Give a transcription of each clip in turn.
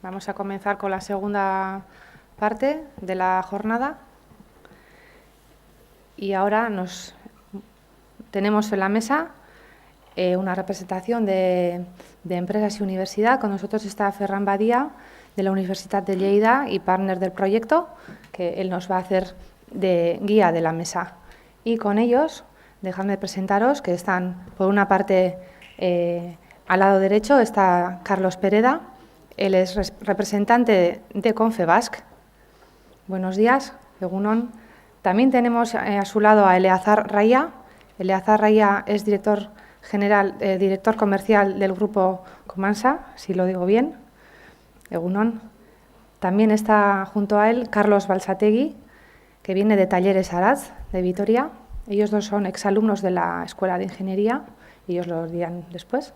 Vamos a comenzar con la segunda parte de la jornada. Y ahora tenemos en la mesa una representación de empresas y universidad. Con nosotros está Ferran Badia, de la Universitat de Lleida y partner del proyecto, que él nos va a hacer de guía de la mesa. Y con ellos, dejadme presentaros que están, por una parte, al lado derecho está Carlos Pereda. Él es representante de Confebask. Buenos días, Egunon. También tenemos a su lado a Eleazar Raya. Eleazar Raya es director comercial del grupo Comansa, si lo digo bien. Egunon. También está junto a él Carlos Balsategui, que viene de Talleres Araz, de Vitoria. Ellos dos son exalumnos de la Escuela de Ingeniería, ellos lo dirán después.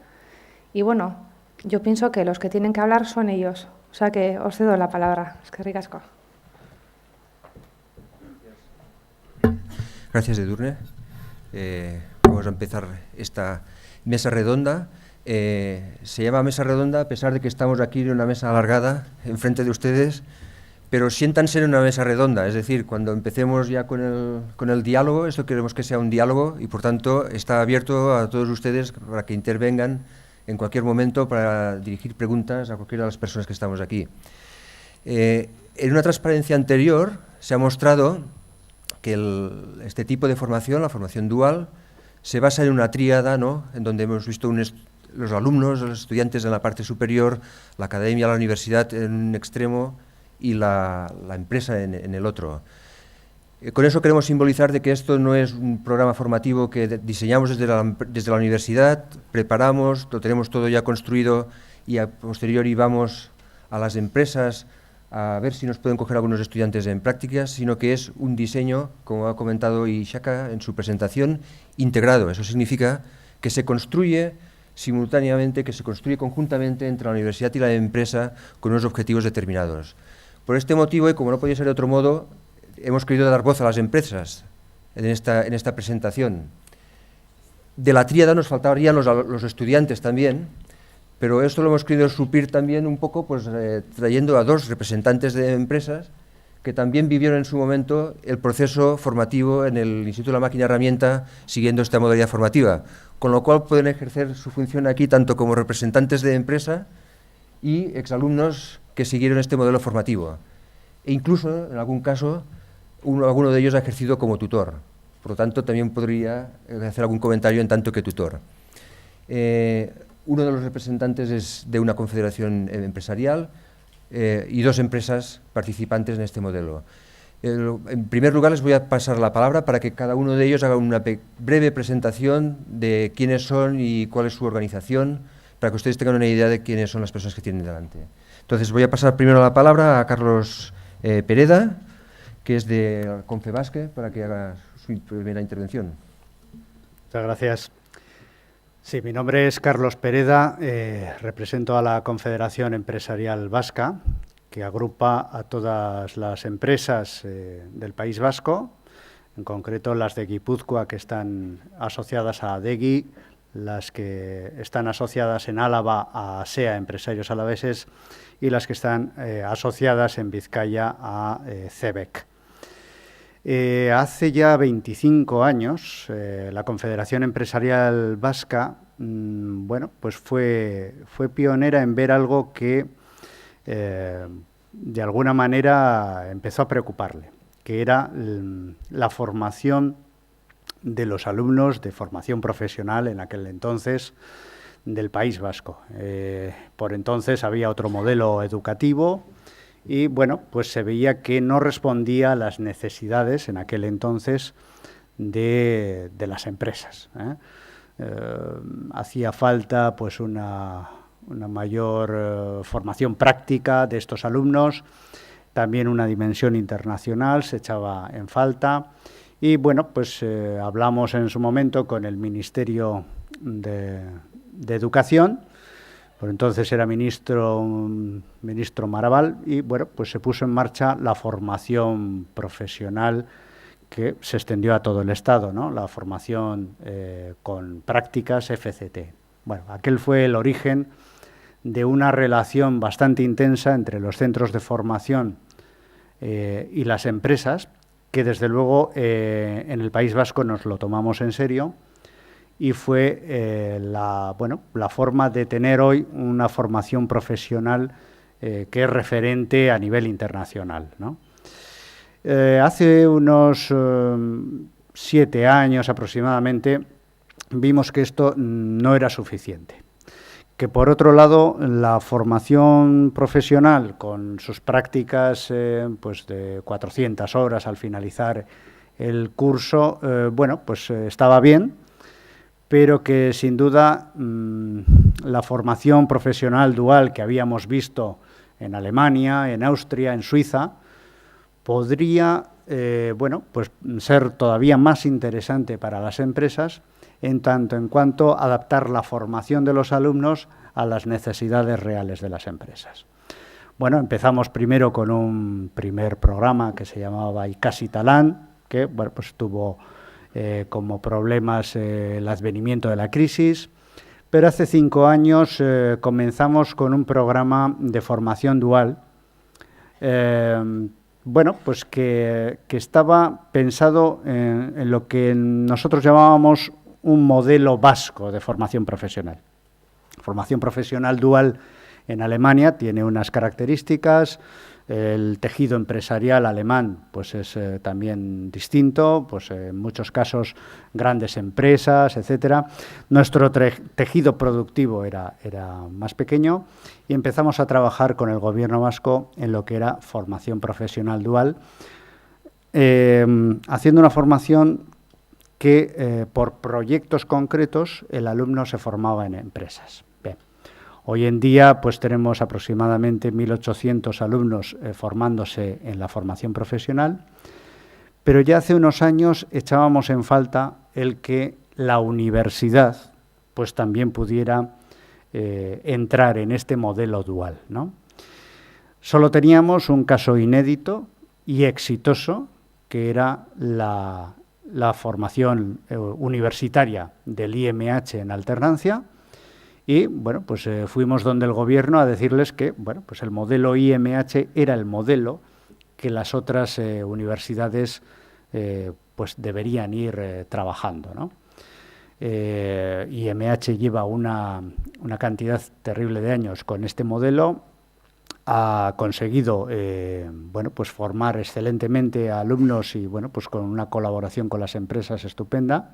Y bueno, yo pienso que los que tienen que hablar son ellos, o sea que os cedo la palabra. Es que ricasco. Gracias, Edurne. Vamos a empezar esta mesa redonda. Se llama mesa redonda a pesar de que estamos aquí en una mesa alargada enfrente de ustedes, pero siéntanse en una mesa redonda, es decir, cuando empecemos ya con el diálogo, esto queremos que sea un diálogo y por tanto está abierto a todos ustedes para que intervengan en cualquier momento para dirigir preguntas a cualquiera de las personas que estamos aquí. En una transparencia anterior se ha mostrado que este tipo de formación, la formación dual, se basa en una tríada, ¿no?, en donde hemos visto los alumnos, los estudiantes en la parte superior, la academia, la universidad en un extremo y la empresa en el otro. Con eso queremos simbolizar de que esto no es un programa formativo que diseñamos desde la universidad, preparamos, lo tenemos todo ya construido y a posteriori vamos a las empresas a ver si nos pueden coger algunos estudiantes en prácticas, sino que es un diseño, como ha comentado Ishaka en su presentación, integrado. Eso significa que se construye simultáneamente, que se construye conjuntamente entre la universidad y la empresa con unos objetivos determinados. Por este motivo, y como no podía ser de otro modo, hemos querido dar voz a las empresas en esta presentación. De la tríada nos faltarían los estudiantes también, pero esto lo hemos querido suplir también un poco pues, trayendo a dos representantes de empresas que también vivieron en su momento el proceso formativo en el Instituto de la Máquina Herramienta siguiendo esta modalidad formativa, con lo cual pueden ejercer su función aquí tanto como representantes de empresa y exalumnos que siguieron este modelo formativo. E incluso, en algún caso, alguno de ellos ha ejercido como tutor. Por lo tanto, también podría hacer algún comentario en tanto que tutor. Uno de los representantes es de una confederación empresarial y dos empresas participantes en este modelo. En primer lugar, les voy a pasar la palabra para que cada uno de ellos haga una breve presentación de quiénes son y cuál es su organización, para que ustedes tengan una idea de quiénes son las personas que tienen delante. Entonces, voy a pasar primero la palabra a Carlos Pereda, que es de Confebask, para que haga su primera intervención. Muchas gracias. Sí, mi nombre es Carlos Pereda, represento a la Confederación Empresarial Vasca, que agrupa a todas las empresas del País Vasco, en concreto las de Guipúzcoa, que están asociadas a ADEGI, las que están asociadas en Álava a SEA, Empresarios Alaveses, y las que están asociadas en Vizcaya a CEBEC. Hace ya 25 años, la Confederación Empresarial Vasca bueno, pues fue pionera en ver algo que de alguna manera empezó a preocuparle, que era la formación de los alumnos de formación profesional en aquel entonces del País Vasco. Por entonces había otro modelo educativo y, bueno, pues se veía que no respondía a las necesidades en aquel entonces de las empresas. Hacía falta pues una mayor formación práctica de estos alumnos, también una dimensión internacional se echaba en falta y, bueno, pues hablamos en su momento con el Ministerio de Educación. Por entonces era ministro Maraval y, bueno, pues se puso en marcha la formación profesional que se extendió a todo el Estado, ¿no? La formación con prácticas FCT. Bueno, aquel fue el origen de una relación bastante intensa entre los centros de formación y las empresas, que desde luego en el País Vasco nos lo tomamos en serio y fue la forma de tener hoy una formación profesional que es referente a nivel internacional, ¿no? Hace unos 7 años aproximadamente vimos que esto no era suficiente, que por otro lado la formación profesional con sus prácticas pues de 400 horas al finalizar el curso, estaba bien, pero que sin duda la formación profesional dual que habíamos visto en Alemania, en Austria, en Suiza, podría ser todavía más interesante para las empresas en tanto en cuanto adaptar la formación de los alumnos a las necesidades reales de las empresas. Bueno, empezamos primero con un primer programa que se llamaba Ikasi Talent, que tuvo como problemas el advenimiento de la crisis, pero hace 5 años comenzamos con un programa de formación dual que estaba pensado en lo que nosotros llamábamos un modelo vasco de formación profesional. Formación profesional dual en Alemania tiene unas características. El tejido empresarial alemán pues es también distinto, pues en muchos casos grandes empresas, etcétera. Nuestro tejido productivo era más pequeño y empezamos a trabajar con el Gobierno vasco en lo que era formación profesional dual, haciendo una formación que por proyectos concretos el alumno se formaba en empresas. Bien. Hoy en día pues tenemos aproximadamente 1.800 alumnos formándose en la formación profesional, pero ya hace unos años echábamos en falta el que la universidad pues también pudiera entrar en este modelo dual, ¿no? Solo teníamos un caso inédito y exitoso, que era la formación universitaria del IMH en alternancia, y fuimos donde el Gobierno a decirles que el modelo IMH era el modelo que las otras universidades deberían ir trabajando, ¿no? IMH lleva una cantidad terrible de años con este modelo, ha conseguido formar excelentemente a alumnos y con una colaboración con las empresas estupenda.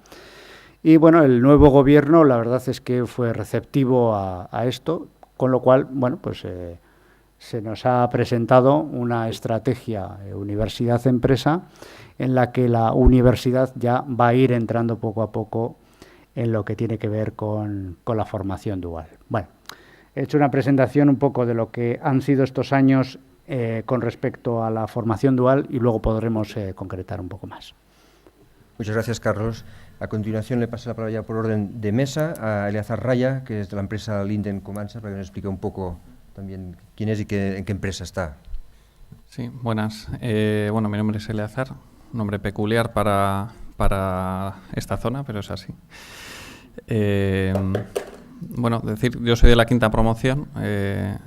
Y el nuevo Gobierno la verdad es que fue receptivo a esto, con lo cual se nos ha presentado una estrategia universidad-empresa en la que la universidad ya va a ir entrando poco a poco en lo que tiene que ver con la formación dual. Bueno, he hecho una presentación un poco de lo que han sido estos años con respecto a la formación dual y luego podremos concretar un poco más. Muchas gracias, Carlos. A continuación le paso la palabra ya por orden de mesa a Eleazar Raya, que es de la empresa Linden Comansa, para que nos explique un poco también quién es y en qué empresa está. Sí, buenas. Mi nombre es Eleazar, nombre peculiar para esta zona, pero es así. Yo soy de la 5ª promoción,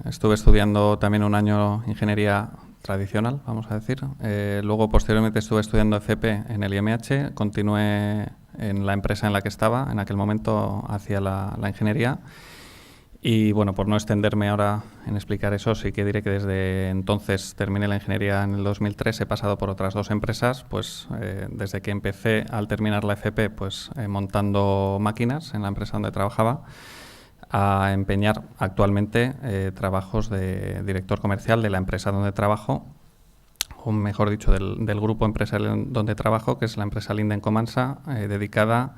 estuve estudiando también un año ingeniería tradicional, vamos a decir. Luego, posteriormente, estuve estudiando FP en el IMH, continué en la empresa en la que estaba, en aquel momento hacía la ingeniería. Y por no extenderme ahora en explicar eso, sí que diré que desde entonces terminé la ingeniería en el 2003, he pasado por otras 2 empresas, desde que empecé al terminar la FP, montando máquinas en la empresa donde trabajaba, a empeñar actualmente trabajos de director comercial de la empresa donde trabajo, o mejor dicho, del grupo empresarial donde trabajo, que es la empresa Linden Comansa, dedicada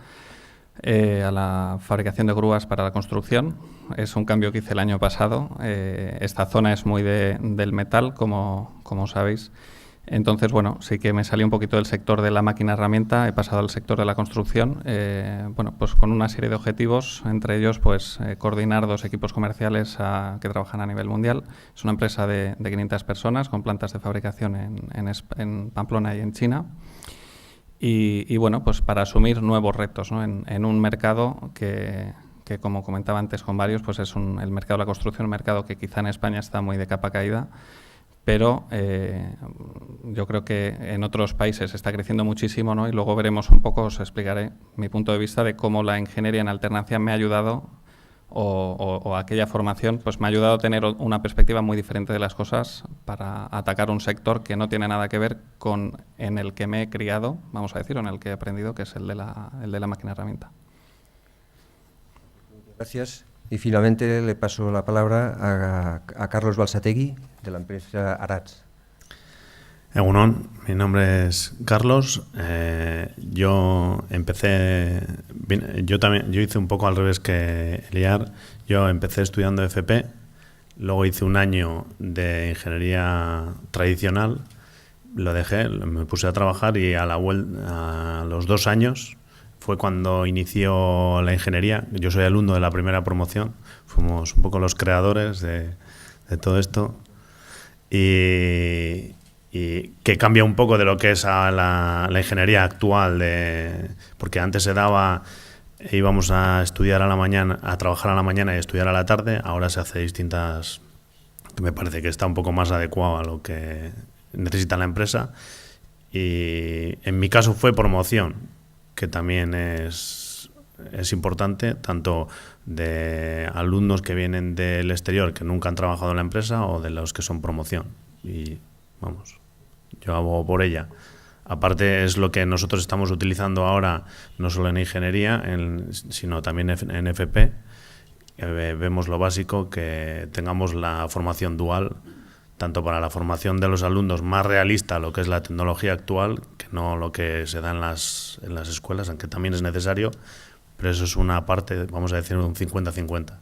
a la fabricación de grúas para la construcción. Es un cambio que hice el año pasado. Esta zona es muy del metal, como sabéis. Entonces, sí que me salí un poquito del sector de la máquina herramienta, he pasado al sector de la construcción, con una serie de objetivos, entre ellos coordinar 2 equipos comerciales que trabajan a nivel mundial. Es una empresa de 500 personas con plantas de fabricación en Pamplona y en China. Y para asumir nuevos retos, ¿no? en un mercado que que como comentaba antes con varios, pues es el mercado de la construcción, un mercado que quizá en España está muy de capa caída, pero yo creo que en otros países está creciendo muchísimo, ¿no? Y luego veremos un poco, os explicaré mi punto de vista de cómo la ingeniería en alternancia me ha ayudado o aquella formación pues me ha ayudado a tener una perspectiva muy diferente de las cosas para atacar un sector que no tiene nada que ver con en el que me he criado, vamos a decir, o en el que he aprendido, que es el de la máquina herramienta. Gracias. Y finalmente le paso la palabra a Carlos Balsategui, de la empresa Arats. Egunon, mi nombre es Carlos. Yo hice un poco al revés que Eliar. Yo empecé estudiando FP, luego hice un año de ingeniería tradicional, lo dejé, me puse a trabajar y a los 2 años fue cuando inició la ingeniería. Yo soy alumno de la primera promoción, fuimos un poco los creadores de todo esto y que cambia un poco de lo que es la ingeniería actual, porque antes íbamos a estudiar a la mañana, a trabajar a la mañana y estudiar a la tarde, ahora se hace distintas, que me parece que está un poco más adecuado a lo que necesita la empresa. Y en mi caso fue promoción, que también es importante, tanto de alumnos que vienen del exterior que nunca han trabajado en la empresa o de los que son promoción. Y vamos, yo abogo por ella. Aparte es lo que nosotros estamos utilizando ahora, no solo en ingeniería, sino también en FP. Vemos lo básico, que tengamos la formación dual, tanto para la formación de los alumnos más realista, lo que es la tecnología actual, que no lo que se da en las escuelas, aunque también es necesario, pero eso es una parte, vamos a decir, un 50-50.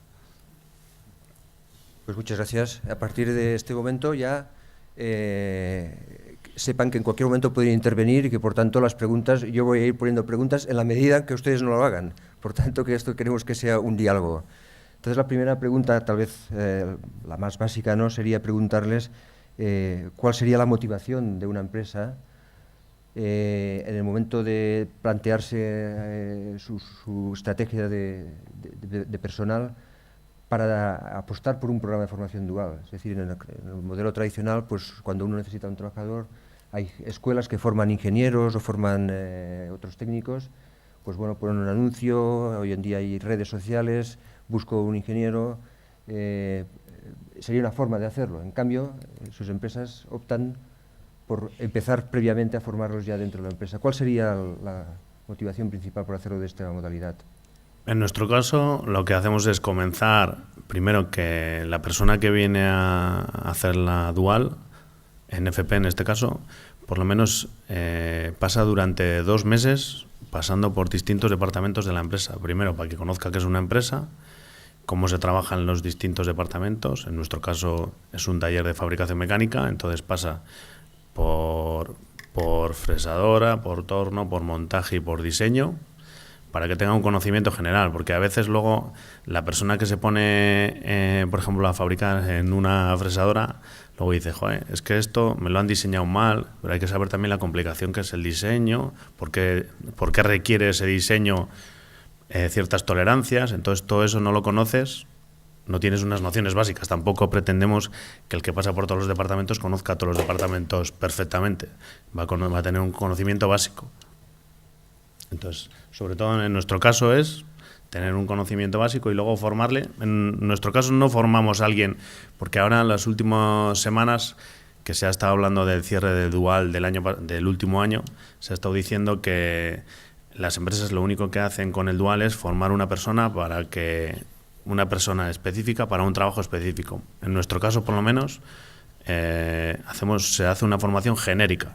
Pues muchas gracias. A partir de este momento ya sepan que en cualquier momento pueden intervenir y que por tanto las preguntas, yo voy a ir poniendo preguntas en la medida que ustedes no lo hagan. Por tanto, que esto queremos que sea un diálogo. Entonces, la primera pregunta, tal vez la más básica, ¿no?, sería preguntarles cuál sería la motivación de una empresa en el momento de plantearse su estrategia de personal para apostar por un programa de formación dual. Es decir, en el modelo tradicional, pues cuando uno necesita un trabajador, hay escuelas que forman ingenieros o forman otros técnicos, pues bueno, ponen un anuncio, hoy en día hay redes sociales, busco un ingeniero, sería una forma de hacerlo. En cambio, sus empresas optan por empezar previamente a formarlos ya dentro de la empresa. ¿Cuál sería la motivación principal por hacerlo de esta modalidad? En nuestro caso, lo que hacemos es comenzar, primero, que la persona que viene a hacer la dual, en FP en este caso, por lo menos pasa durante 2 meses pasando por distintos departamentos de la empresa. Primero, para que conozca qué es una empresa, cómo se trabaja en los distintos departamentos. En nuestro caso es un taller de fabricación mecánica, entonces pasa por fresadora, por torno, por montaje y por diseño, para que tenga un conocimiento general, porque a veces luego la persona que se pone, por ejemplo, a fabricar en una fresadora, luego dice, joder, es que esto me lo han diseñado mal, pero hay que saber también la complicación que es el diseño, por qué requiere ese diseño ciertas tolerancias. Entonces todo eso no lo conoces, no tienes unas nociones básicas. Tampoco pretendemos que el que pasa por todos los departamentos conozca todos los departamentos perfectamente, va a tener un conocimiento básico. Entonces, sobre todo en nuestro caso es tener un conocimiento básico y luego formarle. En nuestro caso no formamos a alguien, porque ahora en las últimas semanas que se ha estado hablando del cierre del dual del último año, se ha estado diciendo que las empresas lo único que hacen con el dual es formar una persona específica para un trabajo específico. En nuestro caso, por lo menos, se hace una formación genérica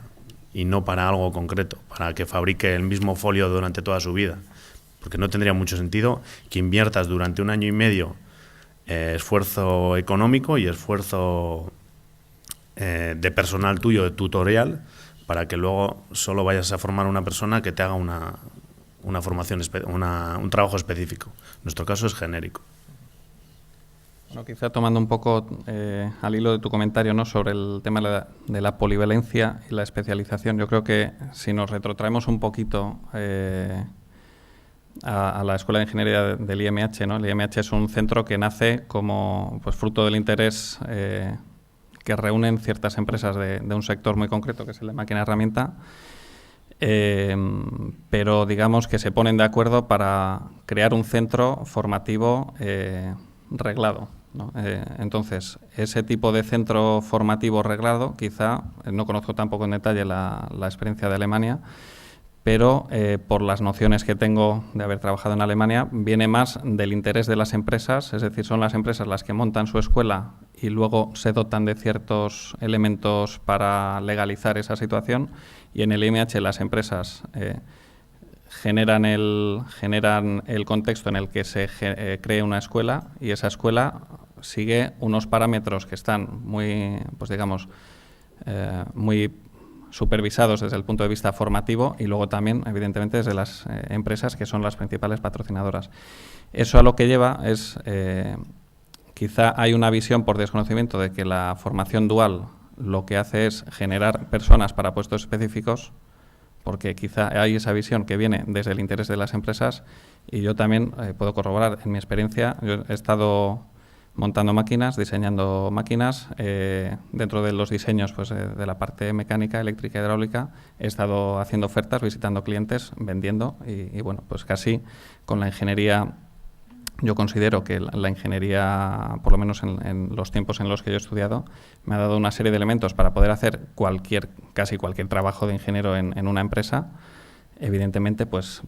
y no para algo concreto, para que fabrique el mismo folio durante toda su vida. Porque no tendría mucho sentido que inviertas durante 1 año y medio esfuerzo económico y esfuerzo de personal tuyo, de tutorial, para que luego solo vayas a formar una persona que te haga una formación, un trabajo específico. En nuestro caso es genérico. Bueno, quizá tomando un poco al hilo de tu comentario, ¿no?, sobre el tema de la polivalencia y la especialización, yo creo que si nos retrotraemos un poquito a la Escuela de Ingeniería del IMH, ¿no? El IMH es un centro que nace como pues, fruto del interés que reúnen ciertas empresas de un sector muy concreto, que es el de máquina-herramienta, pero digamos que se ponen de acuerdo para crear un centro formativo reglado, ¿no? Entonces, ese tipo de centro formativo reglado, quizá, no conozco tampoco en detalle la experiencia de Alemania, pero por las nociones que tengo de haber trabajado en Alemania, viene más del interés de las empresas, es decir, son las empresas las que montan su escuela y luego se dotan de ciertos elementos para legalizar esa situación, y en el IMH las empresas generan el contexto en el que se cree una escuela, y esa escuela sigue unos parámetros que están muy, pues digamos, muy supervisados desde el punto de vista formativo, y luego también, evidentemente, desde las empresas que son las principales patrocinadoras. Eso a lo que lleva es, quizá hay una visión por desconocimiento de que la formación dual lo que hace es generar personas para puestos específicos, porque quizá hay esa visión que viene desde el interés de las empresas, y yo también puedo corroborar en mi experiencia. Yo he estado montando máquinas, diseñando máquinas, dentro de los diseños pues, de la parte mecánica, eléctrica, hidráulica, he estado haciendo ofertas, visitando clientes, vendiendo, y bueno, pues casi con la ingeniería. Yo considero que la ingeniería, por lo menos en los tiempos en los que yo he estudiado, me ha dado una serie de elementos para poder hacer casi cualquier trabajo de ingeniero en una empresa, evidentemente pues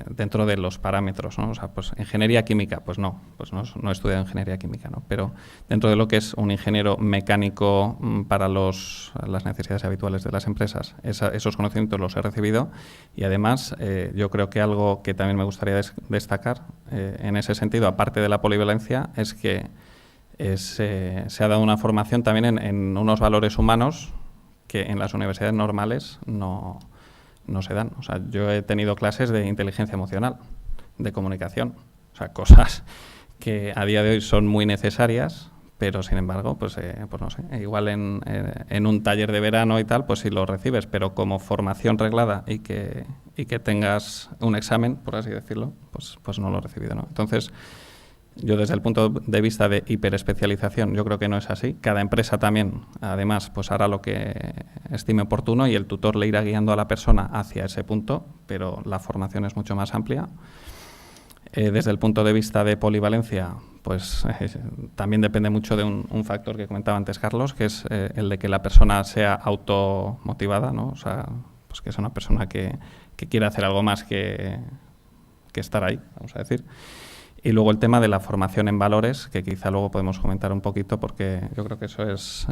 dentro de los parámetros, ¿no? O sea, pues ingeniería química, pues no he estudiado ingeniería química, ¿no? Pero dentro de lo que es un ingeniero mecánico para las necesidades habituales de las empresas, esos conocimientos los he recibido, y además yo creo que algo que también me gustaría destacar en ese sentido, aparte de la polivalencia, es que se ha dado una formación también en unos valores humanos que en las universidades normales no se dan. O sea, yo he tenido clases de inteligencia emocional, de comunicación, o sea, cosas que a día de hoy son muy necesarias, pero sin embargo, pues no sé, igual en un taller de verano y tal, pues sí lo recibes, pero como formación reglada y que tengas un examen, por así decirlo, pues no lo he recibido, ¿no? Entonces, yo desde el punto de vista de hiperespecialización, yo creo que no es así. Cada empresa también, además, pues hará lo que estime oportuno, y el tutor le irá guiando a la persona hacia ese punto, pero la formación es mucho más amplia. Desde el punto de vista de polivalencia, pues también depende mucho de un factor que comentaba antes Carlos, que es el de que la persona sea automotivada, ¿no? O sea, pues que es una persona que quiera hacer algo más que estar ahí, vamos a decir. Y luego el tema de la formación en valores, que quizá luego podemos comentar un poquito, porque yo creo que eso es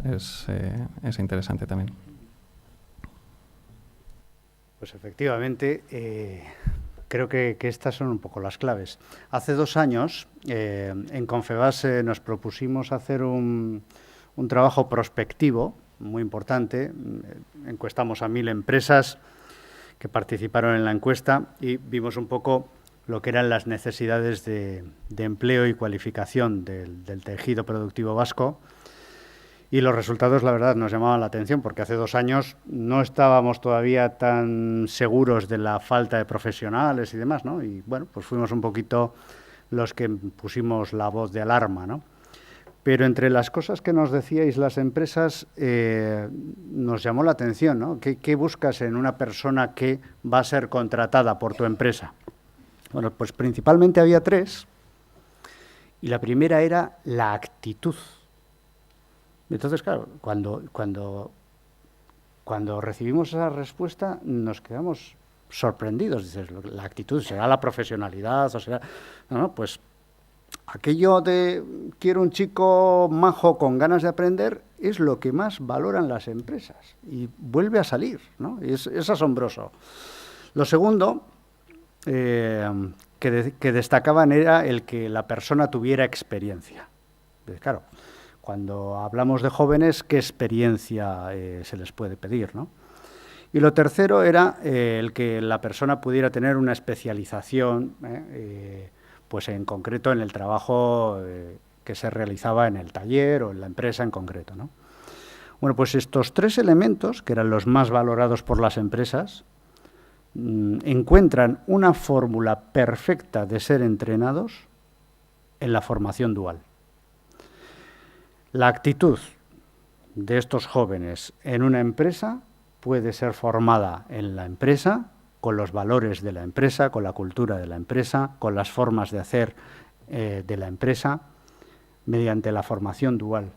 interesante también. Pues efectivamente, creo que estas son un poco las claves. Hace 2 años, en Confebask nos propusimos hacer un trabajo prospectivo muy importante. Encuestamos a 1000 empresas que participaron en la encuesta y vimos un poco lo que eran las necesidades de empleo y cualificación del tejido productivo vasco. Y los resultados, la verdad, nos llamaban la atención, porque hace 2 años no estábamos todavía tan seguros de la falta de profesionales y demás, ¿no? Y bueno, pues fuimos un poquito los que pusimos la voz de alarma, ¿no? Pero entre las cosas que nos decíais las empresas, nos llamó la atención, ¿no? ¿Qué buscas en una persona que va a ser contratada por tu empresa? Bueno, pues principalmente había 3, y la primera era la actitud. Entonces, claro, cuando recibimos esa respuesta nos quedamos sorprendidos. Dices, la actitud, ¿será la profesionalidad o será...? No, pues aquello de quiero un chico majo con ganas de aprender es lo que más valoran las empresas, y vuelve a salir, ¿no? Es asombroso. Lo segundo que destacaban era el que la persona tuviera experiencia. Claro, cuando hablamos de jóvenes, ¿qué experiencia se les puede pedir, ¿no? Y lo tercero era el que la persona pudiera tener una especialización, pues en concreto en el trabajo que se realizaba en el taller o en la empresa en concreto, ¿no? Bueno, pues estos 3 elementos, que eran los más valorados por las empresas, encuentran una fórmula perfecta de ser entrenados en la formación dual. La actitud de estos jóvenes en una empresa puede ser formada en la empresa, con los valores de la empresa, con la cultura de la empresa, con las formas de hacer de la empresa, mediante la formación dual,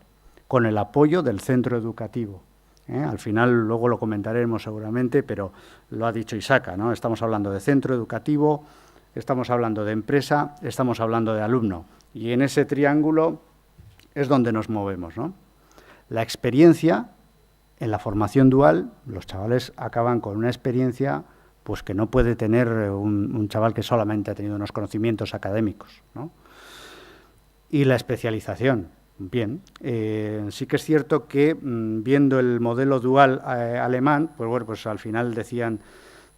con el apoyo del centro educativo. Al final, luego lo comentaremos seguramente, pero lo ha dicho Isaka, ¿no? Estamos hablando de centro educativo, estamos hablando de empresa, estamos hablando de alumno. Y en ese triángulo es donde nos movemos, ¿no? La experiencia en la formación dual, los chavales acaban con una experiencia pues que no puede tener un chaval que solamente ha tenido unos conocimientos académicos, ¿no? Y la especialización. Bien, sí que es cierto que viendo el modelo dual alemán, pues bueno, pues al final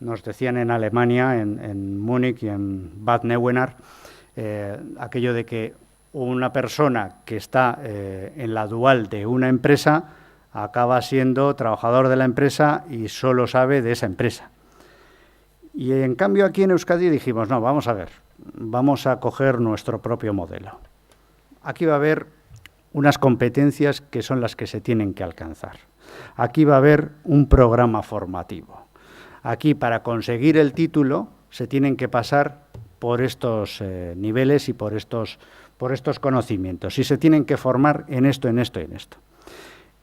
nos decían en Alemania, en Múnich y en Bad Neuenahr, aquello de que una persona que está en la dual de una empresa acaba siendo trabajador de la empresa y solo sabe de esa empresa. Y en cambio aquí en Euskadi dijimos, no, vamos a ver, vamos a coger nuestro propio modelo. Aquí va a haber unas competencias que son las que se tienen que alcanzar. Aquí va a haber un programa formativo. Aquí, para conseguir el título, se tienen que pasar por estos niveles y por estos conocimientos. Y se tienen que formar en esto, en esto y en esto.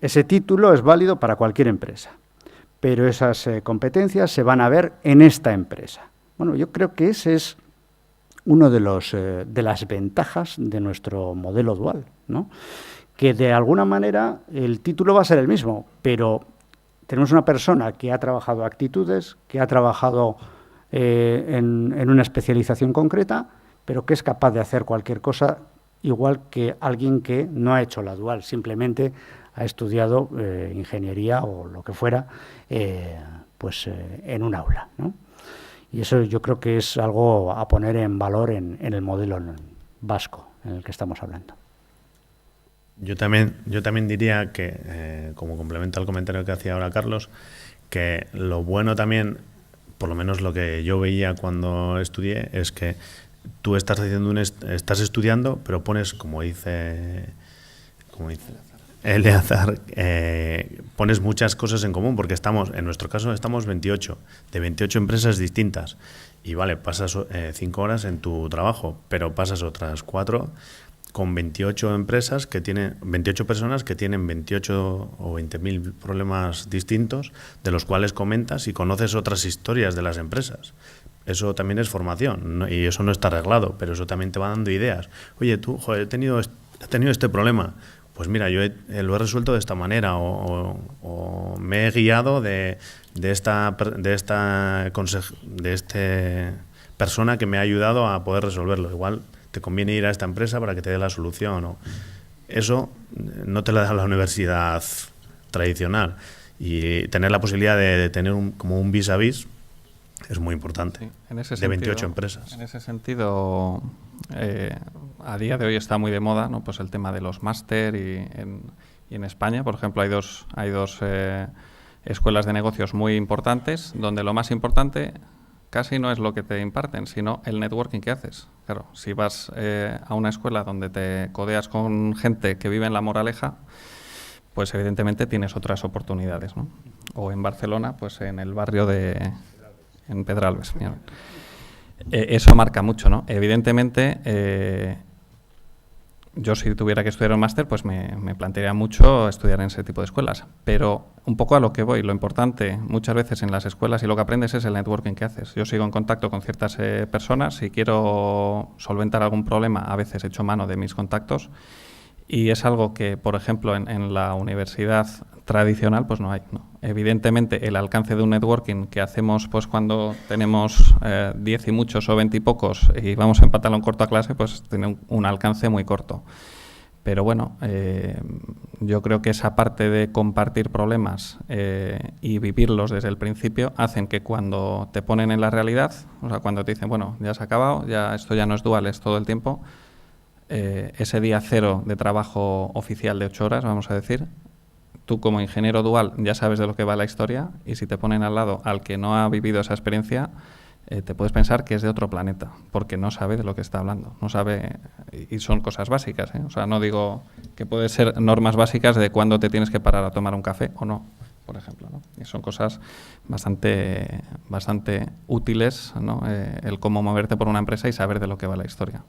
Ese título es válido para cualquier empresa, pero esas competencias se van a ver en esta empresa. Bueno, yo creo que ese es uno de las ventajas de nuestro modelo dual, ¿no? Que de alguna manera el título va a ser el mismo, pero tenemos una persona que ha trabajado actitudes, que ha trabajado en una especialización concreta, pero que es capaz de hacer cualquier cosa igual que alguien que no ha hecho la dual, simplemente ha estudiado ingeniería o lo que fuera en un aula, ¿no? Y eso yo creo que es algo a poner en valor en el modelo vasco en el que estamos hablando. Yo también diría que, como complemento al comentario que hacía ahora Carlos, que lo bueno también, por lo menos lo que yo veía cuando estudié, es que tú estás estudiando, pero pones, como dice Eleazar, pones muchas cosas en común, porque en nuestro caso estamos 28, de 28 empresas distintas. Y vale, pasas 5 horas en tu trabajo, pero pasas otras 4 con 28 empresas que tienen 28 personas que tienen 28 o 20.000 problemas distintos, de los cuales comentas y conoces otras historias de las empresas. Eso también es formación, ¿no? Y eso no está arreglado, pero eso también te va dando ideas. Oye, tú, joder, he tenido este problema. Pues mira, yo lo he resuelto de esta manera o me he guiado de esta persona que me ha ayudado a poder resolverlo. Igual te conviene ir a esta empresa para que te dé la solución. Eso no te lo da la universidad tradicional. Y tener la posibilidad de tener como un vis a vis es muy importante, sí, en ese de sentido, 28 empresas. En ese sentido, a día de hoy está muy de moda, ¿no? Pues el tema de los máster y en España, por ejemplo, hay dos escuelas de negocios muy importantes, donde lo más importante casi no es lo que te imparten, sino el networking que haces. Claro, si vas a una escuela donde te codeas con gente que vive en La Moraleja, pues evidentemente tienes otras oportunidades, ¿no? O en Barcelona, pues en el barrio en Pedralbes. Eso marca mucho, ¿no? Evidentemente, yo si tuviera que estudiar un máster, pues me plantearía mucho estudiar en ese tipo de escuelas. Pero un poco a lo que voy, lo importante muchas veces en las escuelas y lo que aprendes es el networking que haces. Yo sigo en contacto con ciertas personas, si quiero solventar algún problema, a veces echo mano de mis contactos. Y es algo que, por ejemplo, en la universidad tradicional pues no hay, ¿no? Evidentemente, el alcance de un networking que hacemos pues cuando tenemos 10 y muchos o 20 y pocos y vamos en pantalón corto a clase, pues tiene un alcance muy corto. Pero bueno, yo creo que esa parte de compartir problemas y vivirlos desde el principio hacen que cuando te ponen en la realidad, o sea, cuando te dicen, bueno, ya has acabado, ya esto ya no es dual, es todo el tiempo, ese día cero de trabajo oficial de 8 horas, vamos a decir, tú como ingeniero dual ya sabes de lo que va la historia, y si te ponen al lado al que no ha vivido esa experiencia, te puedes pensar que es de otro planeta, porque no sabe de lo que está hablando, no sabe, y son cosas básicas, ¿eh? O sea, no digo que pueden ser normas básicas de cuándo te tienes que parar a tomar un café o no, por ejemplo, ¿no? Y son cosas bastante útiles, ¿no? El cómo moverte por una empresa y saber de lo que va la historia.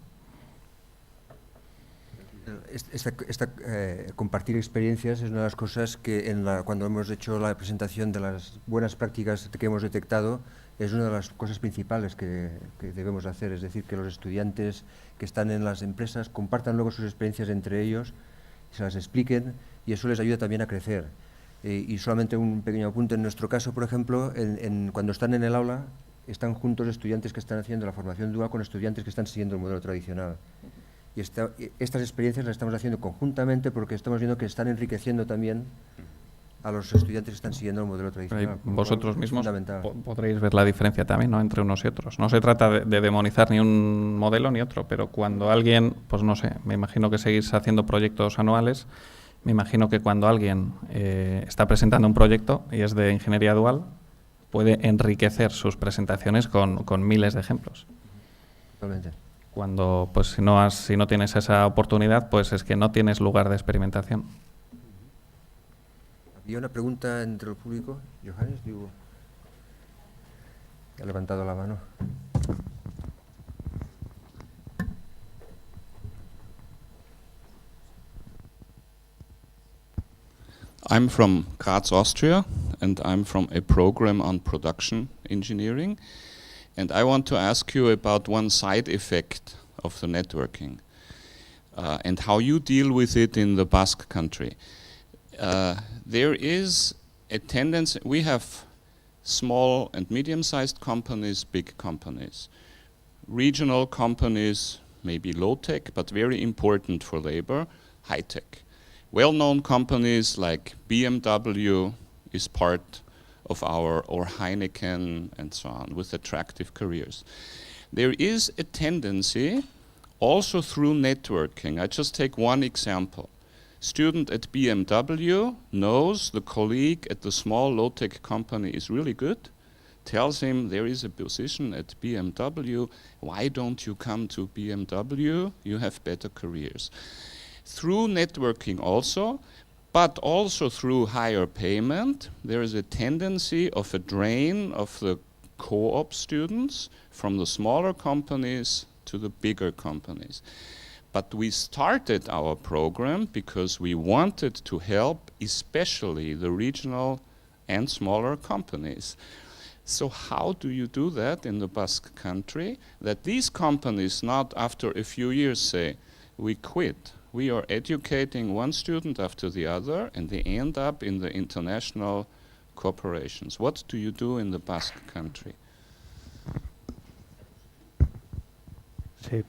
Compartir experiencias es una de las cosas que cuando hemos hecho la presentación de las buenas prácticas que hemos detectado, es una de las cosas principales que debemos hacer, es decir, que los estudiantes que están en las empresas compartan luego sus experiencias entre ellos, se las expliquen, y eso les ayuda también a crecer. Y solamente un pequeño apunte, en nuestro caso, por ejemplo, cuando están en el aula, están juntos estudiantes que están haciendo la formación dual con estudiantes que están siguiendo el modelo tradicional. Y estas experiencias las estamos haciendo conjuntamente porque estamos viendo que están enriqueciendo también a los estudiantes que están siguiendo el modelo tradicional. Vosotros mismos podréis ver la diferencia también, ¿no?, entre unos y otros. No se trata de demonizar ni un modelo ni otro, pero cuando alguien, pues no sé, me imagino que seguís haciendo proyectos anuales, me imagino que cuando alguien está presentando un proyecto y es de ingeniería dual, puede enriquecer sus presentaciones con miles de ejemplos. Totalmente. Cuando, pues si no tienes esa oportunidad, pues es que no tienes lugar de experimentación. Había una pregunta entre el público. Johannes, ha levantado la mano. I'm from Graz, Austria, and I'm from a program on production engineering. And I want to ask you about one side effect of the networking and how you deal with it in the Basque country. There is a tendency, we have small and medium-sized companies, big companies. Regional companies, maybe low-tech, but very important for labor, high-tech. Well-known companies like BMW is part of or Heineken and so on, with attractive careers. There is a tendency, also through networking. I just take one example. Student at BMW knows the colleague at the small low-tech company is really good, tells him there is a position at BMW, why don't you come to BMW? You have better careers. Through networking also, but also through higher payment, there is a tendency of a drain of the co-op students from the smaller companies to the bigger companies. But we started our program because we wanted to help especially the regional and smaller companies. So how do you do that in the Basque country? That these companies not after a few years say, we quit. We are educating one student after the other, and they end up in the international corporations. What do you do in the Basque country? Sí,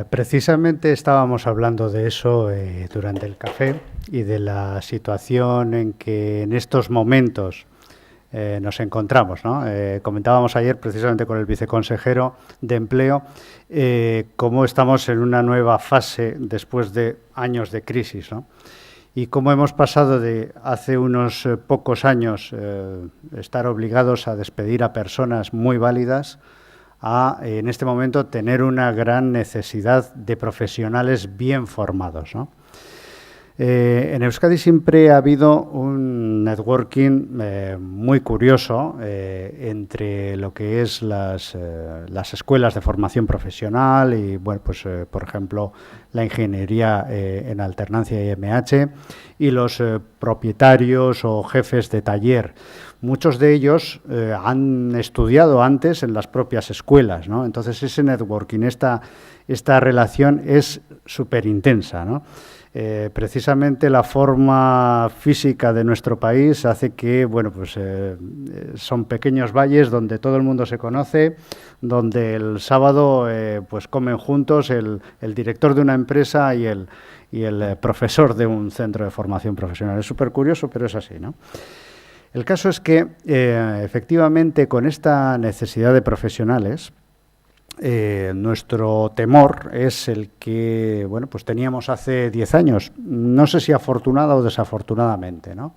precisamente estábamos hablando de eso durante el café y de la situación en que en estos momentos nos encontramos, ¿no? Comentábamos ayer precisamente con el viceconsejero de Empleo cómo estamos en una nueva fase después de años de crisis, ¿no? Y cómo hemos pasado de hace unos pocos años estar obligados a despedir a personas muy válidas a, en este momento, tener una gran necesidad de profesionales bien formados, ¿no? En Euskadi siempre ha habido un networking muy curioso entre lo que es las escuelas de formación profesional y, bueno, pues por ejemplo, la ingeniería en alternancia y IMH y los propietarios o jefes de taller. Muchos de ellos han estudiado antes en las propias escuelas, ¿no? Entonces ese networking, esta relación es súper intensa, ¿no? Precisamente la forma física de nuestro país hace que, bueno, pues son pequeños valles donde todo el mundo se conoce, donde el sábado pues comen juntos el director de una empresa y el profesor de un centro de formación profesional. Es súper curioso, pero es así, ¿no? El caso es que, efectivamente, con esta necesidad de profesionales, nuestro temor es el que, bueno, pues teníamos hace 10 años, no sé si afortunada o desafortunadamente, ¿no?,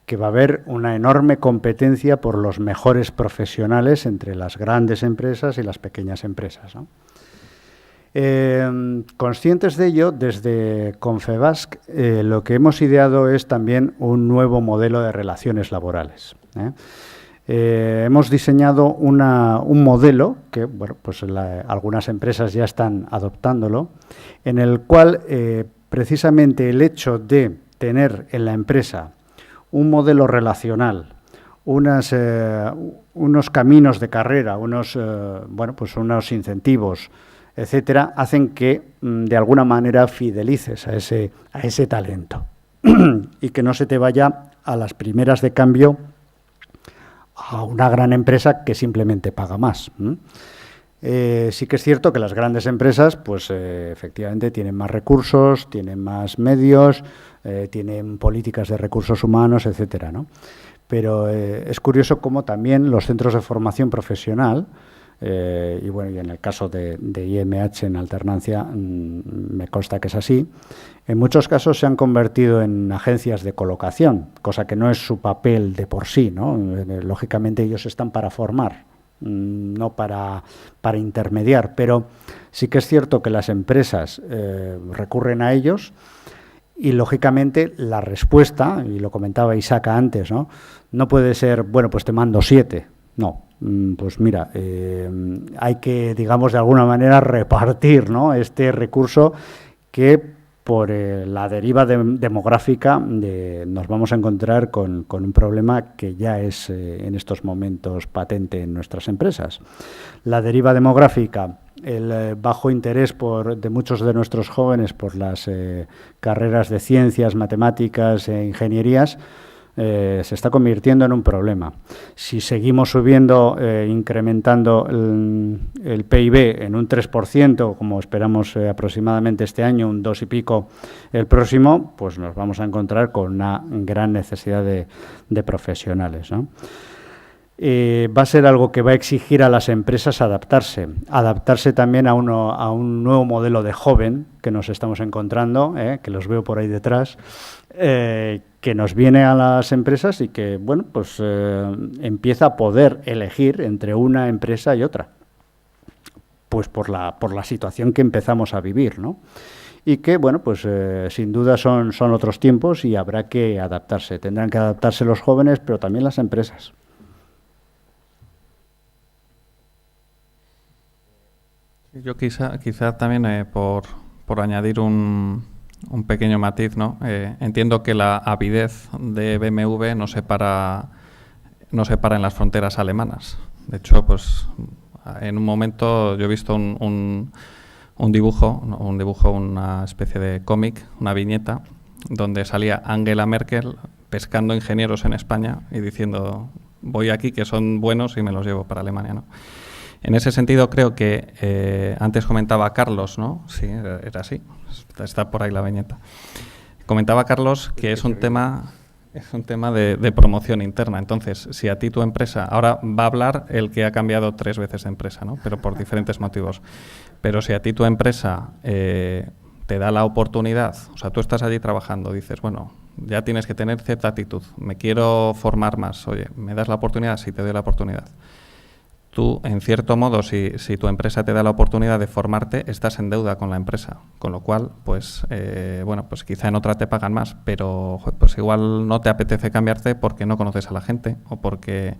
que va a haber una enorme competencia por los mejores profesionales entre las grandes empresas y las pequeñas empresas, ¿no? Conscientes de ello, desde Confebask lo que hemos ideado es también un nuevo modelo de relaciones laborales. Hemos diseñado un modelo que, bueno, pues algunas empresas ya están adoptándolo, en el cual precisamente el hecho de tener en la empresa un modelo relacional, unos caminos de carrera, unos incentivos, etcétera, hacen que de alguna manera fidelices a ese talento y que no se te vaya a las primeras de cambio a una gran empresa que simplemente paga más. Sí que es cierto que las grandes empresas, pues efectivamente tienen más recursos, tienen más medios, tienen políticas de recursos humanos, etcétera, ¿no? Pero es curioso cómo también los centros de formación profesional, y bueno, y en el caso de IMH en alternancia me consta que es así, en muchos casos se han convertido en agencias de colocación, cosa que no es su papel de por sí, ¿no? Lógicamente ellos están para formar, no para intermediar, pero sí que es cierto que las empresas recurren a ellos y, lógicamente, la respuesta, y lo comentaba Isaac antes, no puede ser, bueno, pues te mando 7, no. Pues mira, hay que, digamos, de alguna manera repartir, ¿no?, este recurso que por la deriva demográfica nos vamos a encontrar con un problema que ya es en estos momentos patente en nuestras empresas. La deriva demográfica, el bajo interés de muchos de nuestros jóvenes por las carreras de ciencias, matemáticas e ingenierías, se está convirtiendo en un problema. Si seguimos subiendo, incrementando el PIB en un 3%, como esperamos aproximadamente este año, un 2 y pico el próximo, pues nos vamos a encontrar con una gran necesidad de profesionales, ¿no? Va a ser algo que va a exigir a las empresas adaptarse también a un nuevo modelo de joven que nos estamos encontrando, que los veo por ahí detrás, que nos viene a las empresas y que, bueno, pues empieza a poder elegir entre una empresa y otra, pues por la situación que empezamos a vivir, ¿no? Y que, bueno, pues sin duda son otros tiempos y habrá que adaptarse. Tendrán que adaptarse los jóvenes, pero también las empresas. Yo quizá también por añadir un pequeño matiz, ¿no? Entiendo que la avidez de BMW no se para en las fronteras alemanas. De hecho, pues en un momento yo he visto un dibujo, una especie de cómic, una viñeta, donde salía Angela Merkel pescando ingenieros en España y diciendo, voy aquí que son buenos y me los llevo para Alemania, ¿no? En ese sentido, creo que antes comentaba Carlos, ¿no? Sí, era así, está por ahí la viñeta. Comentaba Carlos que es un tema de promoción interna. Entonces, si a ti tu empresa, ahora va a hablar el que ha cambiado 3 veces de empresa, ¿no?, pero por diferentes motivos. Pero si a ti tu empresa te da la oportunidad, o sea, tú estás allí trabajando, dices, bueno, ya tienes que tener cierta actitud, me quiero formar más, oye, ¿me das la oportunidad? Sí, te doy la oportunidad. Tú, en cierto modo, si tu empresa te da la oportunidad de formarte, estás en deuda con la empresa, con lo cual, pues, bueno, pues quizá en otra te pagan más, pero pues igual no te apetece cambiarte porque no conoces a la gente o porque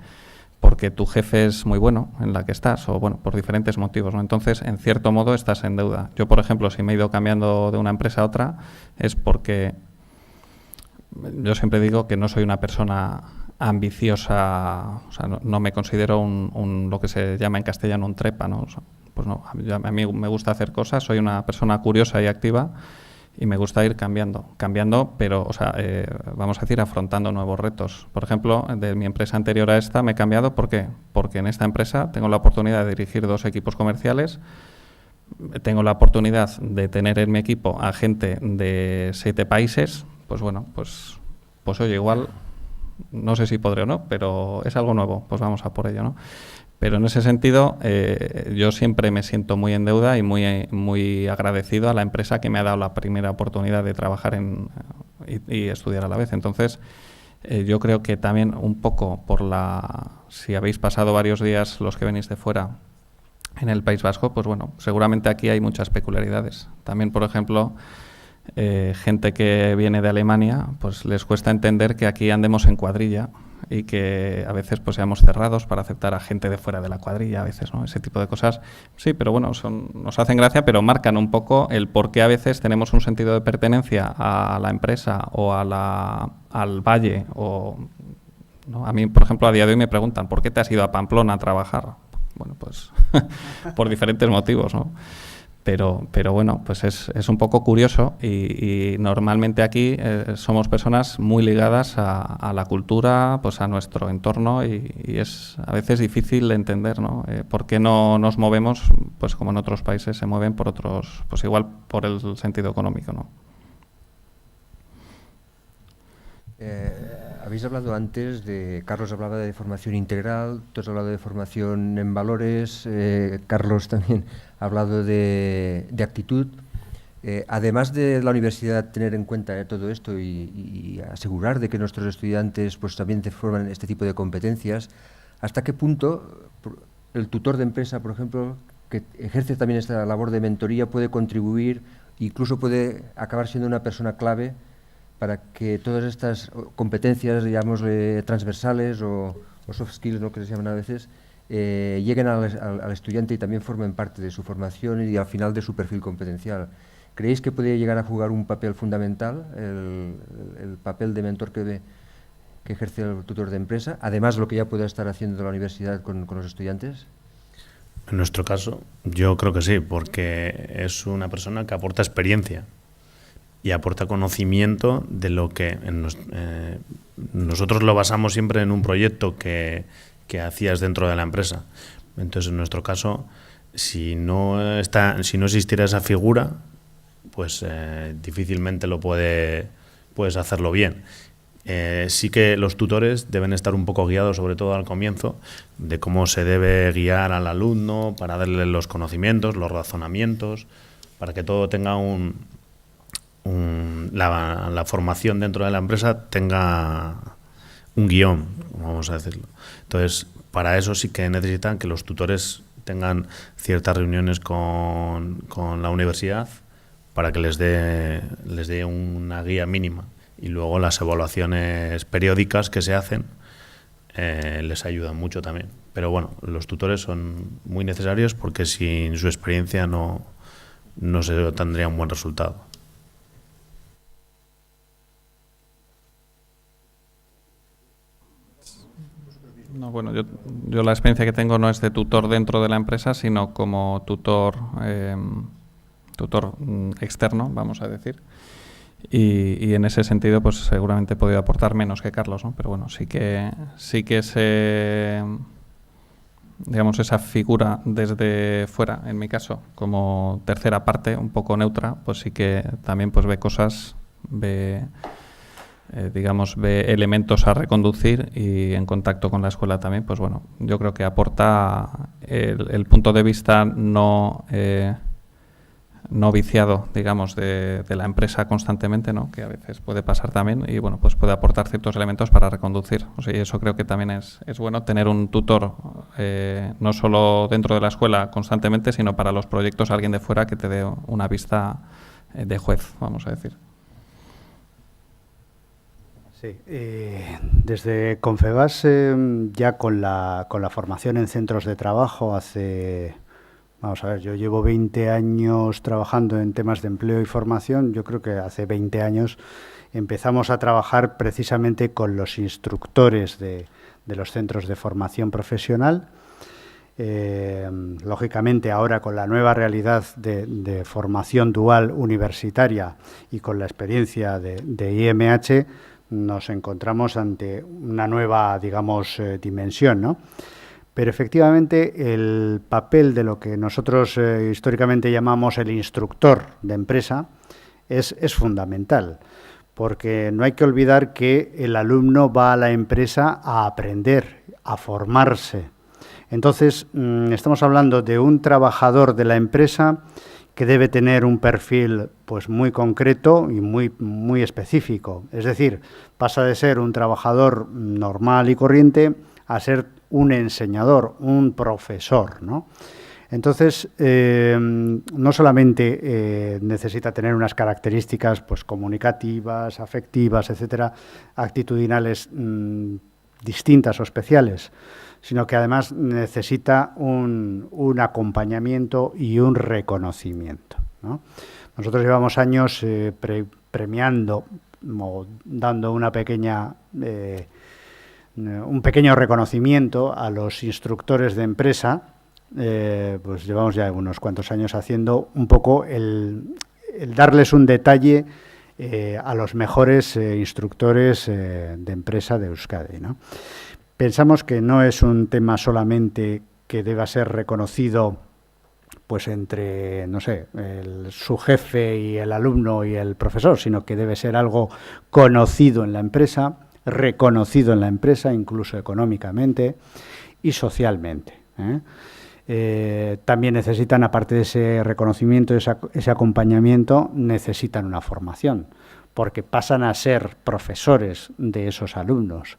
tu jefe es muy bueno en la que estás o, bueno, por diferentes motivos, ¿no? Entonces, en cierto modo, estás en deuda. Yo, por ejemplo, si me he ido cambiando de una empresa a otra, es porque yo siempre digo que no soy una persona ambiciosa, o sea, no me considero lo que se llama en castellano un trepa, ¿no? O sea, pues no, a mí me gusta hacer cosas, soy una persona curiosa y activa y me gusta ir cambiando, pero, o sea, vamos a decir, afrontando nuevos retos. Por ejemplo, de mi empresa anterior a esta me he cambiado, ¿por qué? Porque en esta empresa tengo la oportunidad de dirigir 2 equipos comerciales, tengo la oportunidad de tener en mi equipo a gente de 7 países, pues bueno, pues oye, igual no sé si podré o no, pero es algo nuevo, pues vamos a por ello, ¿no? Pero en ese sentido, yo siempre me siento muy en deuda y muy agradecido a la empresa que me ha dado la primera oportunidad de trabajar y estudiar a la vez. Entonces, yo creo que también un poco si habéis pasado varios días los que venís de fuera en el País Vasco, pues bueno, seguramente aquí hay muchas peculiaridades. También, por ejemplo, gente que viene de Alemania, pues les cuesta entender que aquí andemos en cuadrilla y que a veces pues seamos cerrados para aceptar a gente de fuera de la cuadrilla, a veces, ¿no? Ese tipo de cosas, sí, pero bueno, nos hacen gracia, pero marcan un poco el por qué a veces tenemos un sentido de pertenencia a la empresa o al valle, ¿no? A mí, por ejemplo, a día de hoy me preguntan, ¿por qué te has ido a Pamplona a trabajar? Bueno, pues por diferentes motivos, ¿no? Pero bueno, pues es un poco curioso y normalmente aquí somos personas muy ligadas a la cultura, pues a nuestro entorno y es a veces difícil de entender, ¿no? ¿Por qué no nos movemos, pues como en otros países se mueven por otros, pues igual por el sentido económico, ¿no? Habéis hablado antes Carlos hablaba de formación integral, tú has hablado de formación en valores, Carlos también ha hablado de actitud. Además de la universidad tener en cuenta todo esto y asegurar de que nuestros estudiantes pues también te forman este tipo de competencias, ¿hasta qué punto el tutor de empresa, por ejemplo, que ejerce también esta labor de mentoría, puede contribuir, incluso puede acabar siendo una persona clave para que todas estas competencias, digamos, transversales o soft skills, ¿no?, que se llaman a veces, lleguen al estudiante y también formen parte de su formación y al final de su perfil competencial? ¿Creéis que puede llegar a jugar un papel fundamental el papel de mentor que ejerce el tutor de empresa, además de lo que ya puede estar haciendo la universidad con los estudiantes? En nuestro caso, yo creo que sí, porque es una persona que aporta experiencia y aporta conocimiento de lo que nosotros lo basamos siempre en un proyecto que hacías dentro de la empresa. Entonces, en nuestro caso, si no existiera esa figura, pues difícilmente puedes hacerlo bien. Sí que los tutores deben estar un poco guiados, sobre todo al comienzo, de cómo se debe guiar al alumno para darle los conocimientos, los razonamientos, para que todo tenga la formación dentro de la empresa tenga un guión, vamos a decirlo. Entonces, para eso sí que necesitan que los tutores tengan ciertas reuniones con la universidad para que les dé una guía mínima. Y luego las evaluaciones periódicas que se hacen les ayudan mucho también. Pero bueno, los tutores son muy necesarios porque sin su experiencia no se tendría un buen resultado. No, bueno, yo la experiencia que tengo no es de tutor dentro de la empresa, sino como tutor externo, vamos a decir. Y en ese sentido, pues seguramente he podido aportar menos que Carlos, ¿no? Pero bueno, sí que digamos, esa figura desde fuera, en mi caso, como tercera parte, un poco neutra, pues sí que también pues ve cosas, ve elementos a reconducir y en contacto con la escuela también, pues bueno, yo creo que aporta el punto de vista no viciado, digamos, de la empresa constantemente, ¿no?, que a veces puede pasar también y bueno, pues puede aportar ciertos elementos para reconducir. O sea, y eso creo que también es bueno, tener un tutor no solo dentro de la escuela constantemente, sino para los proyectos alguien de fuera que te dé una vista de juez, vamos a decir. Sí, desde Confebas ya con la formación en centros de trabajo vamos a ver, yo llevo 20 años trabajando en temas de empleo y formación. Yo creo que hace 20 años empezamos a trabajar precisamente con los instructores de los centros de formación profesional. Lógicamente ahora con la nueva realidad de formación dual universitaria y con la experiencia de IMH nos encontramos ante una nueva, digamos, dimensión, ¿no? Pero efectivamente el papel de lo que nosotros históricamente llamamos el instructor de empresa es fundamental, porque no hay que olvidar que el alumno va a la empresa a aprender, a formarse. Entonces, estamos hablando de un trabajador de la empresa que debe tener un perfil pues muy concreto y muy específico. Es decir, pasa de ser un trabajador normal y corriente a ser un enseñador, un profesor, ¿no? Entonces, no solamente necesita tener unas características pues comunicativas, afectivas, etcétera, actitudinales distintas o especiales, sino que además necesita un acompañamiento y un reconocimiento, ¿no? Nosotros llevamos años premiando o dando un pequeño reconocimiento a los instructores de empresa. Pues llevamos ya unos cuantos años haciendo un poco el darles un detalle a los mejores instructores de empresa de Euskadi, ¿no? Pensamos que no es un tema solamente que deba ser reconocido pues entre, no sé, su jefe y el alumno y el profesor, sino que debe ser algo conocido en la empresa, reconocido en la empresa, incluso económicamente y socialmente, también necesitan, aparte de ese reconocimiento, ese acompañamiento, necesitan una formación, porque pasan a ser profesores de esos alumnos.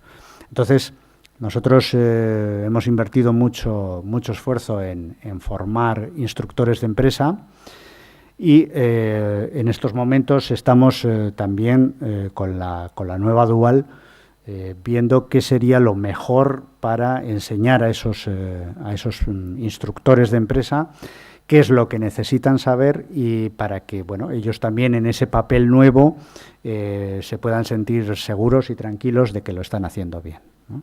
Entonces, nosotros hemos invertido mucho esfuerzo en formar instructores de empresa y en estos momentos estamos también con la nueva Dual viendo qué sería lo mejor para enseñar a esos instructores de empresa qué es lo que necesitan saber y para que bueno, ellos también en ese papel nuevo se puedan sentir seguros y tranquilos de que lo están haciendo bien, ¿no?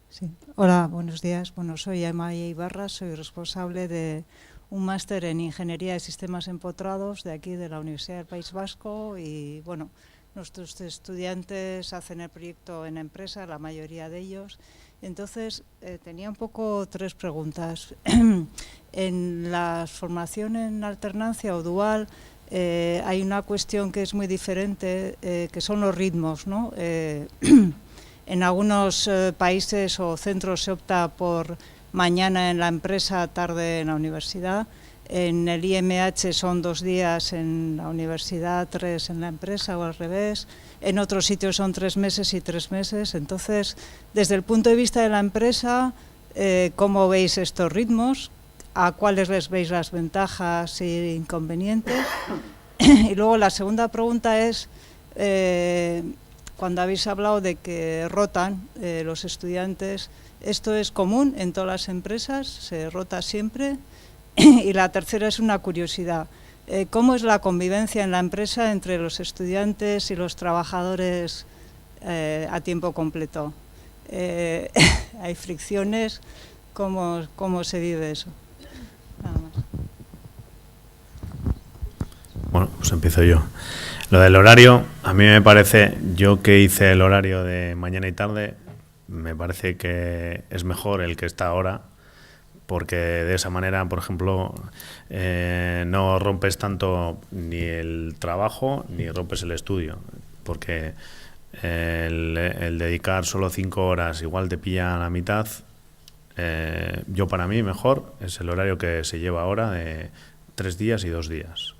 Sí. Hola, buenos días. Bueno, soy Amaya Ibarra, soy responsable de un máster en Ingeniería de Sistemas Empotrados de aquí, de la Universidad del País Vasco, y bueno, nuestros estudiantes hacen el proyecto en empresa, la mayoría de ellos. Entonces, tenía un poco tres preguntas. En la formación en alternancia o dual hay una cuestión que es muy diferente, que son los ritmos, ¿no? En algunos países o centros se opta por mañana en la empresa, tarde en la universidad. En el IMH son 2 días en la universidad, 3 en la empresa o al revés. En otros sitios son 3 meses y 3 meses. Entonces, desde el punto de vista de la empresa, ¿cómo veis estos ritmos? ¿A cuáles les veis las ventajas e inconvenientes? Y luego la segunda pregunta es, cuando habéis hablado de que rotan los estudiantes, ¿esto es común en todas las empresas? ¿Se rota siempre? Y la tercera es una curiosidad. ¿Cómo es la convivencia en la empresa entre los estudiantes y los trabajadores a tiempo completo? ¿Hay fricciones? ¿Cómo se vive eso? Nada más. Bueno, pues empiezo yo. Lo del horario, a mí me parece, yo que hice el horario de mañana y tarde, me parece que es mejor el que está ahora, porque de esa manera, por ejemplo, no rompes tanto ni el trabajo ni rompes el estudio, porque el dedicar solo 5 horas igual te pilla a la mitad. Yo, para mí, mejor es el horario que se lleva ahora de 3 días y 2 días.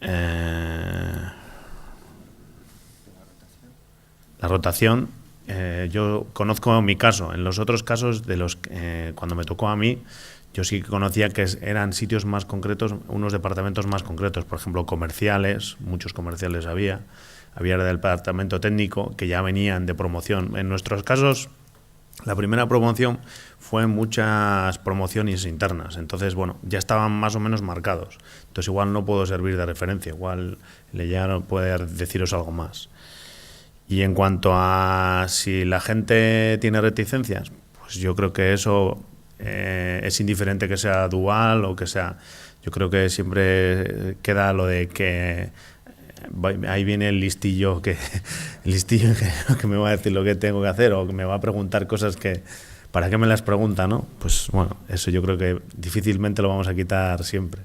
La rotación, yo conozco mi caso. En los otros casos, cuando me tocó a mí, yo sí que conocía que eran sitios más concretos, unos departamentos más concretos, por ejemplo, comerciales, muchos comerciales había del departamento técnico que ya venían de promoción. En nuestros casos, la primera promoción fue muchas promociones internas, entonces, bueno, ya estaban más o menos marcados. Entonces, igual no puedo servir de referencia, igual Leyano puede deciros algo más. Y en cuanto a si la gente tiene reticencias, pues yo creo que eso es indiferente que sea dual o que sea... Yo creo que siempre queda lo de que ahí viene el listillo que me va a decir lo que tengo que hacer o que me va a preguntar cosas que... ¿para qué me las pregunta, no? Pues bueno, eso yo creo que difícilmente lo vamos a quitar siempre.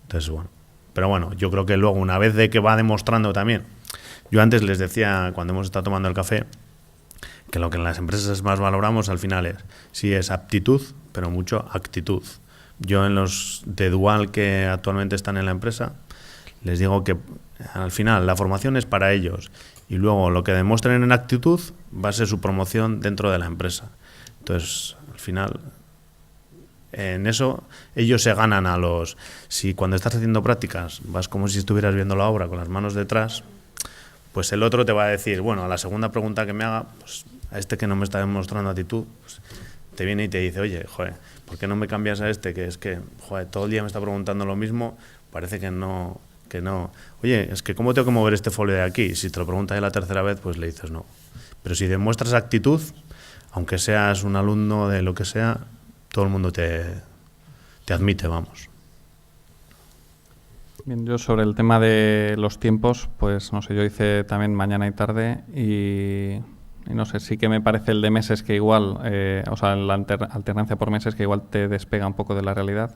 Entonces, bueno. Pero bueno, yo creo que luego, una vez de que va demostrando también, yo antes les decía, cuando hemos estado tomando el café, que lo que en las empresas más valoramos al final es aptitud, pero mucho actitud. Yo en los de Dual que actualmente están en la empresa, les digo que al final la formación es para ellos y luego lo que demuestren en actitud va a ser su promoción dentro de la empresa. Entonces, al final, en eso ellos se ganan a los... Si cuando estás haciendo prácticas vas como si estuvieras viendo la obra con las manos detrás, pues el otro te va a decir, bueno, a la segunda pregunta que me haga, pues a este que no me está demostrando actitud, pues, te viene y te dice, oye, joder, ¿por qué no me cambias a este? Que es que, joder, todo el día me está preguntando lo mismo, parece que no... Oye, es que ¿cómo tengo que mover este folio de aquí? Si te lo preguntas la tercera vez, pues le dices no. Pero si demuestras actitud, aunque seas un alumno de lo que sea, todo el mundo te admite, vamos. Bien, yo sobre el tema de los tiempos, pues no sé, yo hice también mañana y tarde y no sé, sí que me parece el de meses que igual, o sea, la alternancia por meses que igual te despega un poco de la realidad.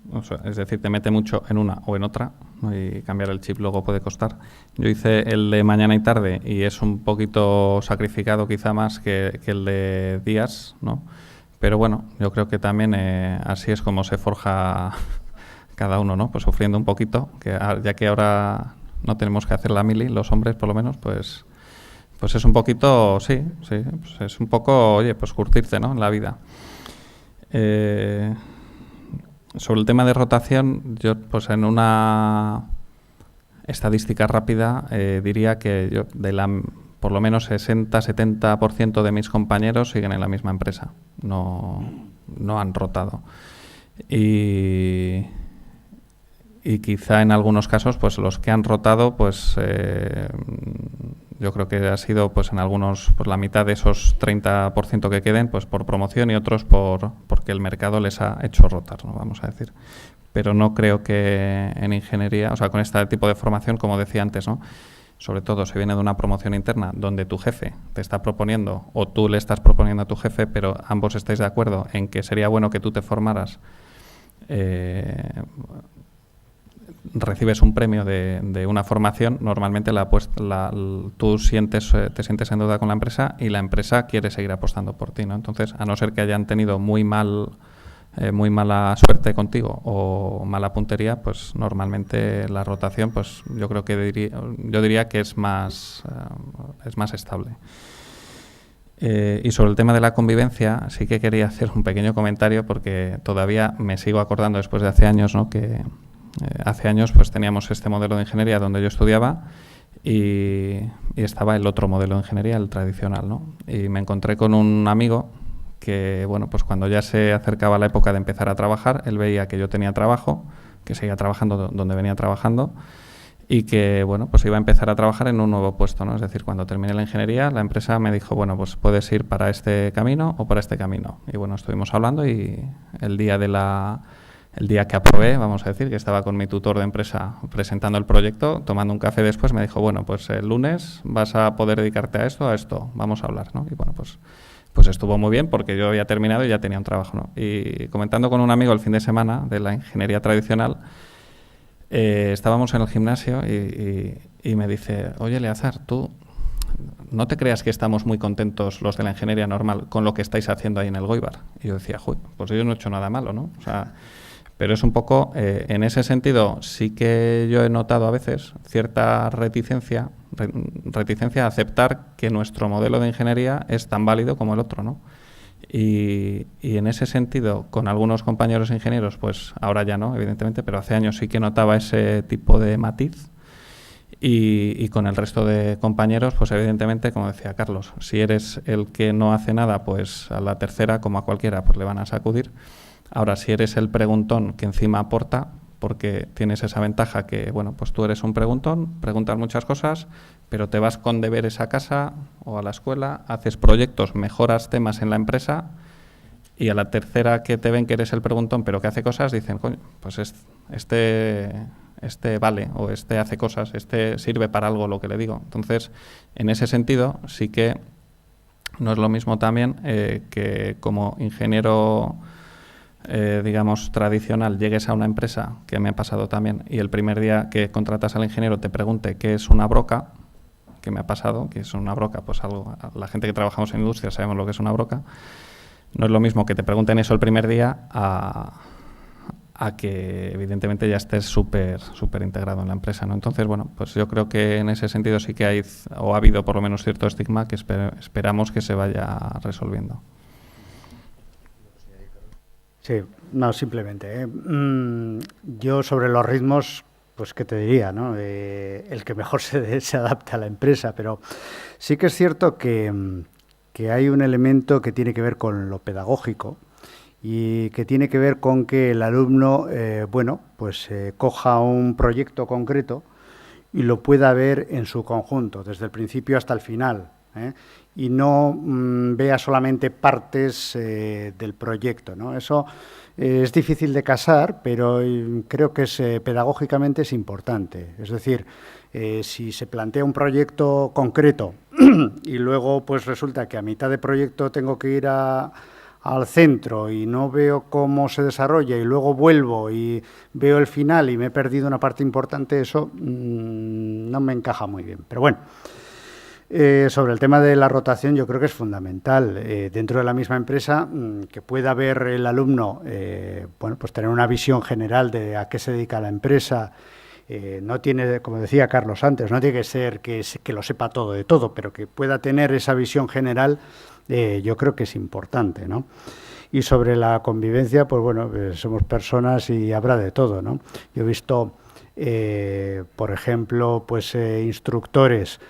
O sea, es decir, te mete mucho en una o en otra, ¿no? Y cambiar el chip luego puede costar. Yo hice el de mañana y tarde y es un poquito sacrificado quizá más que el de días, ¿no? Pero bueno, yo creo que también así es como se forja cada uno, ¿no? Pues sufriendo un poquito, que ya que ahora no tenemos que hacer la mili, los hombres por lo menos, pues es un poquito, sí, pues es un poco, oye, pues curtirte, ¿no? En la vida. Sobre el tema de rotación, yo pues en una estadística rápida diría que yo por lo menos 60-70% de mis compañeros siguen en la misma empresa, no han rotado. Y quizá en algunos casos pues los que han rotado pues yo creo que ha sido pues en algunos pues la mitad de esos 30% que queden pues por promoción y otros porque el mercado les ha hecho rotar, ¿no? Vamos a decir. Pero no creo que en ingeniería, o sea, con este tipo de formación, como decía antes, ¿no? Sobre todo se viene de una promoción interna donde tu jefe te está proponiendo o tú le estás proponiendo a tu jefe, pero ambos estáis de acuerdo en que sería bueno que tú te formaras, recibes un premio de una formación, normalmente tú te sientes en deuda con la empresa y la empresa quiere seguir apostando por ti, ¿no? Entonces, a no ser que hayan tenido muy mala suerte contigo o mala puntería, pues normalmente la rotación, pues yo creo que yo diría que es más estable. Y sobre el tema de la convivencia, sí que quería hacer un pequeño comentario porque todavía me sigo acordando después de hace años, ¿no? Que hace años pues teníamos este modelo de ingeniería donde yo estudiaba y estaba el otro modelo de ingeniería, el tradicional, ¿no? Y me encontré con un amigo que, bueno, pues cuando ya se acercaba la época de empezar a trabajar, él veía que yo tenía trabajo, que seguía trabajando donde venía trabajando y que, bueno, pues iba a empezar a trabajar en un nuevo puesto, ¿no? Es decir, cuando terminé la ingeniería, la empresa me dijo, bueno, pues puedes ir para este camino o para este camino. Y bueno, estuvimos hablando y el día que aprobé, vamos a decir, que estaba con mi tutor de empresa presentando el proyecto, tomando un café después, me dijo, bueno, pues el lunes vas a poder dedicarte a esto, vamos a hablar, ¿no? Y bueno, pues estuvo muy bien porque yo había terminado y ya tenía un trabajo, ¿no? Y comentando con un amigo el fin de semana de la ingeniería tradicional, estábamos en el gimnasio y me dice, oye, Eleazar, tú no te creas que estamos muy contentos los de la ingeniería normal con lo que estáis haciendo ahí en el Goibar. Y yo decía, pues yo no he hecho nada malo, ¿no? O sea, pero es un poco, en ese sentido, sí que yo he notado a veces cierta reticencia a aceptar que nuestro modelo de ingeniería es tan válido como el otro, ¿no? Y en ese sentido, con algunos compañeros ingenieros, pues ahora ya no, evidentemente, pero hace años sí que notaba ese tipo de matiz. Y con el resto de compañeros, pues evidentemente, como decía Carlos, si eres el que no hace nada, pues a la tercera, como a cualquiera, pues le van a sacudir. Ahora, si eres el preguntón que encima aporta, porque tienes esa ventaja que, bueno, pues tú eres un preguntón, preguntas muchas cosas, pero te vas con deberes a casa o a la escuela, haces proyectos, mejoras temas en la empresa y a la tercera que te ven que eres el preguntón pero que hace cosas, dicen, coño, pues este vale o este hace cosas, este sirve para algo lo que le digo. Entonces, en ese sentido, sí que No es lo mismo también que como ingeniero, digamos, tradicional, llegues a una empresa, que me ha pasado también, y el primer día que contratas al ingeniero te pregunte qué es una broca, que me ha pasado, que es una broca, pues algo, la gente que trabajamos en industria sabemos lo que es una broca. No es lo mismo que te pregunten eso el primer día a que evidentemente ya estés súper integrado en la empresa, ¿no? Entonces, bueno, pues yo creo que en ese sentido sí que hay, o ha habido por lo menos cierto estigma que esperamos que se vaya resolviendo. Sí, no, simplemente. Yo sobre los ritmos, pues qué te diría, ¿no? El que mejor se adapte a la empresa, pero sí que es cierto que hay un elemento que tiene que ver con lo pedagógico y que tiene que ver con que el alumno, coja un proyecto concreto y lo pueda ver en su conjunto, desde el principio hasta el final, y no vea solamente partes del proyecto, ¿no? Eso es difícil de casar, pero creo que pedagógicamente es importante. Es decir, si se plantea un proyecto concreto y luego pues resulta que a mitad de proyecto tengo que ir al centro y no veo cómo se desarrolla y luego vuelvo y veo el final y me he perdido una parte importante, eso no me encaja muy bien. Pero bueno, sobre el tema de la rotación yo creo que es fundamental dentro de la misma empresa que pueda ver el alumno, pues tener una visión general de a qué se dedica la empresa. No tiene, como decía Carlos antes, no tiene que ser que lo sepa todo de todo, pero que pueda tener esa visión general, yo creo que es importante, ¿no? Y sobre la convivencia, pues bueno, somos personas y habrá de todo, ¿no? Yo he visto, por ejemplo, pues instructores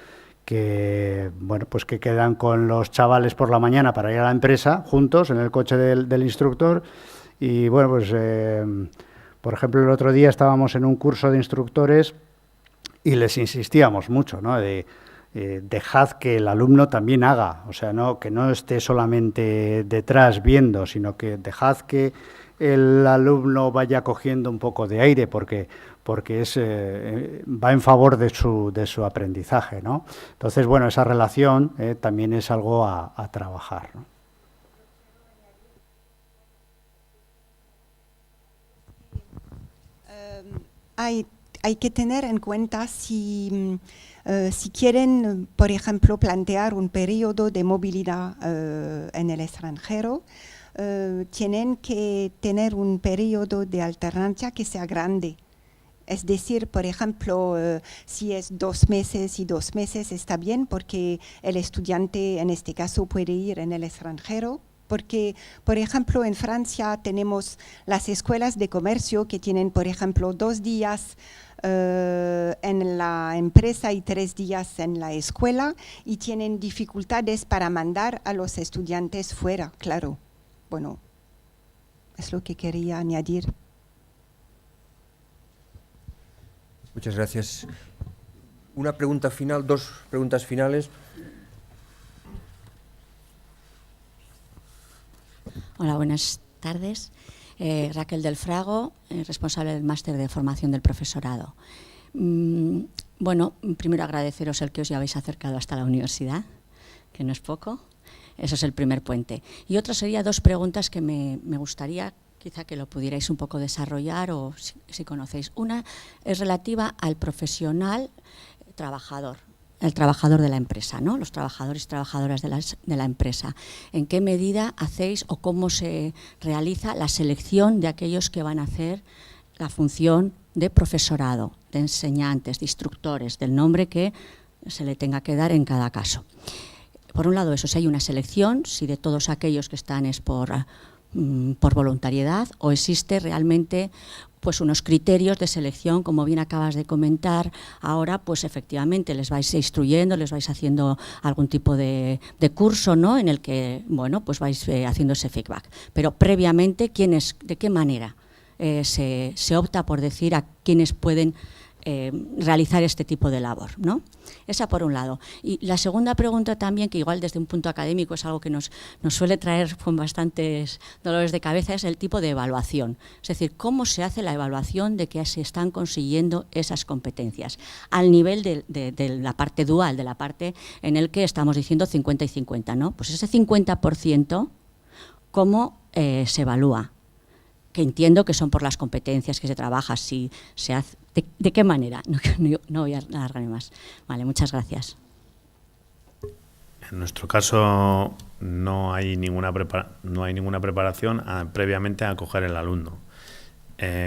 que, pues que quedan con los chavales por la mañana para ir a la empresa juntos en el coche del instructor y bueno, pues por ejemplo, el otro día estábamos en un curso de instructores y les insistíamos mucho, ¿no? Dejad que el alumno también haga, o sea, que no esté solamente detrás viendo, sino que dejad que el alumno vaya cogiendo un poco de aire porque va en favor de su aprendizaje, ¿no? Entonces, bueno, esa relación también es algo a trabajar, ¿no? Hay que tener en cuenta si quieren, por ejemplo, plantear un periodo de movilidad en el extranjero, tienen que tener un periodo de alternancia que sea grande. Es decir, por ejemplo, si es 2 meses y 2 meses está bien porque el estudiante en este caso puede ir en el extranjero. Porque, por ejemplo, en Francia tenemos las escuelas de comercio que tienen, por ejemplo, 2 días en la empresa y 3 días en la escuela y tienen dificultades para mandar a los estudiantes fuera, claro. Bueno, es lo que quería añadir. Muchas gracias. Una pregunta final, 2 preguntas finales. Hola, buenas tardes. Raquel del Frago, responsable del máster de formación del profesorado. Bueno, primero agradeceros el que os hayáis acercado hasta la universidad, que no es poco. Eso es el primer puente. Y otro sería 2 preguntas que me gustaría quizá que lo pudierais un poco desarrollar o si conocéis. Una es relativa al profesional trabajador. El trabajador de la empresa, ¿no? Los trabajadores y trabajadoras de la empresa. ¿En qué medida hacéis o cómo se realiza la selección de aquellos que van a hacer la función de profesorado, de enseñantes, de instructores, del nombre que se le tenga que dar en cada caso? Por un lado, eso, si hay una selección, si de todos aquellos que están es por voluntariedad o existe realmente pues unos criterios de selección, como bien acabas de comentar. Ahora pues efectivamente les vais instruyendo, les vais haciendo algún tipo de curso, ¿no? En el que bueno, pues vais haciendo ese feedback, pero previamente de qué manera se opta por decir a quiénes pueden realizar este tipo de labor, ¿no? Esa por un lado. Y la segunda pregunta también, que igual desde un punto académico es algo que nos suele traer con bastantes dolores de cabeza, es el tipo de evaluación. Es decir, cómo se hace la evaluación de que se están consiguiendo esas competencias al nivel de la parte dual, de la parte en el que estamos diciendo 50 y 50, ¿no? Pues ese 50%, ¿cómo se evalúa? Que entiendo que son por las competencias que se trabaja, si se hace, ¿de qué manera? No voy a alargarme más. Vale, muchas gracias. En nuestro caso no hay ninguna preparación previamente a coger el alumno.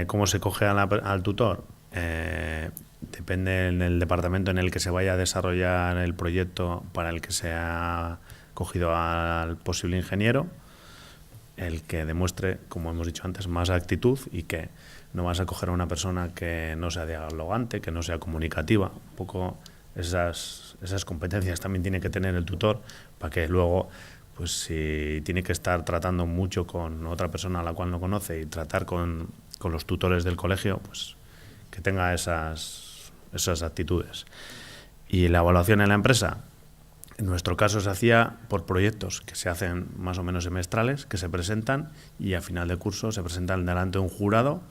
¿Cómo se coge al tutor? Depende del departamento en el que se vaya a desarrollar el proyecto para el que se ha cogido al posible ingeniero, el que demuestre, como hemos dicho antes, más actitud, y que no vas a coger a una persona que no sea dialogante, que no sea comunicativa. Un poco esas competencias también tiene que tener el tutor para que luego, pues si tiene que estar tratando mucho con otra persona a la cual no conoce y tratar con los tutores del colegio, pues que tenga esas actitudes. Y la evaluación en la empresa, en nuestro caso se hacía por proyectos que se hacen más o menos semestrales, que se presentan y a final de curso se presentan delante de un jurado,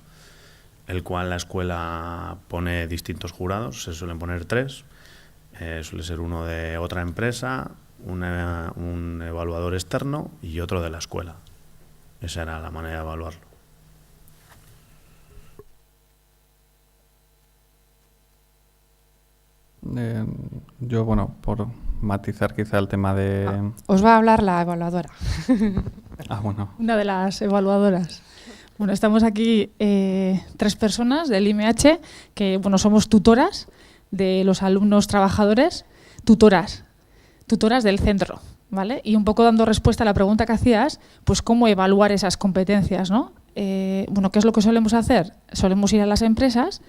el cual la escuela pone distintos jurados, se suelen poner 3, suele ser uno de otra empresa, un evaluador externo y otro de la escuela. Esa era la manera de evaluarlo. Yo, bueno, por matizar quizá el tema de... Os va a hablar la evaluadora. Bueno. Una de las evaluadoras. Bueno, estamos aquí 3 personas del IMH que, bueno, somos tutoras de los alumnos trabajadores, tutoras del centro, ¿vale? Y un poco dando respuesta a la pregunta que hacías, pues cómo evaluar esas competencias, ¿no? Bueno, ¿qué es lo que solemos hacer? Solemos ir a las empresas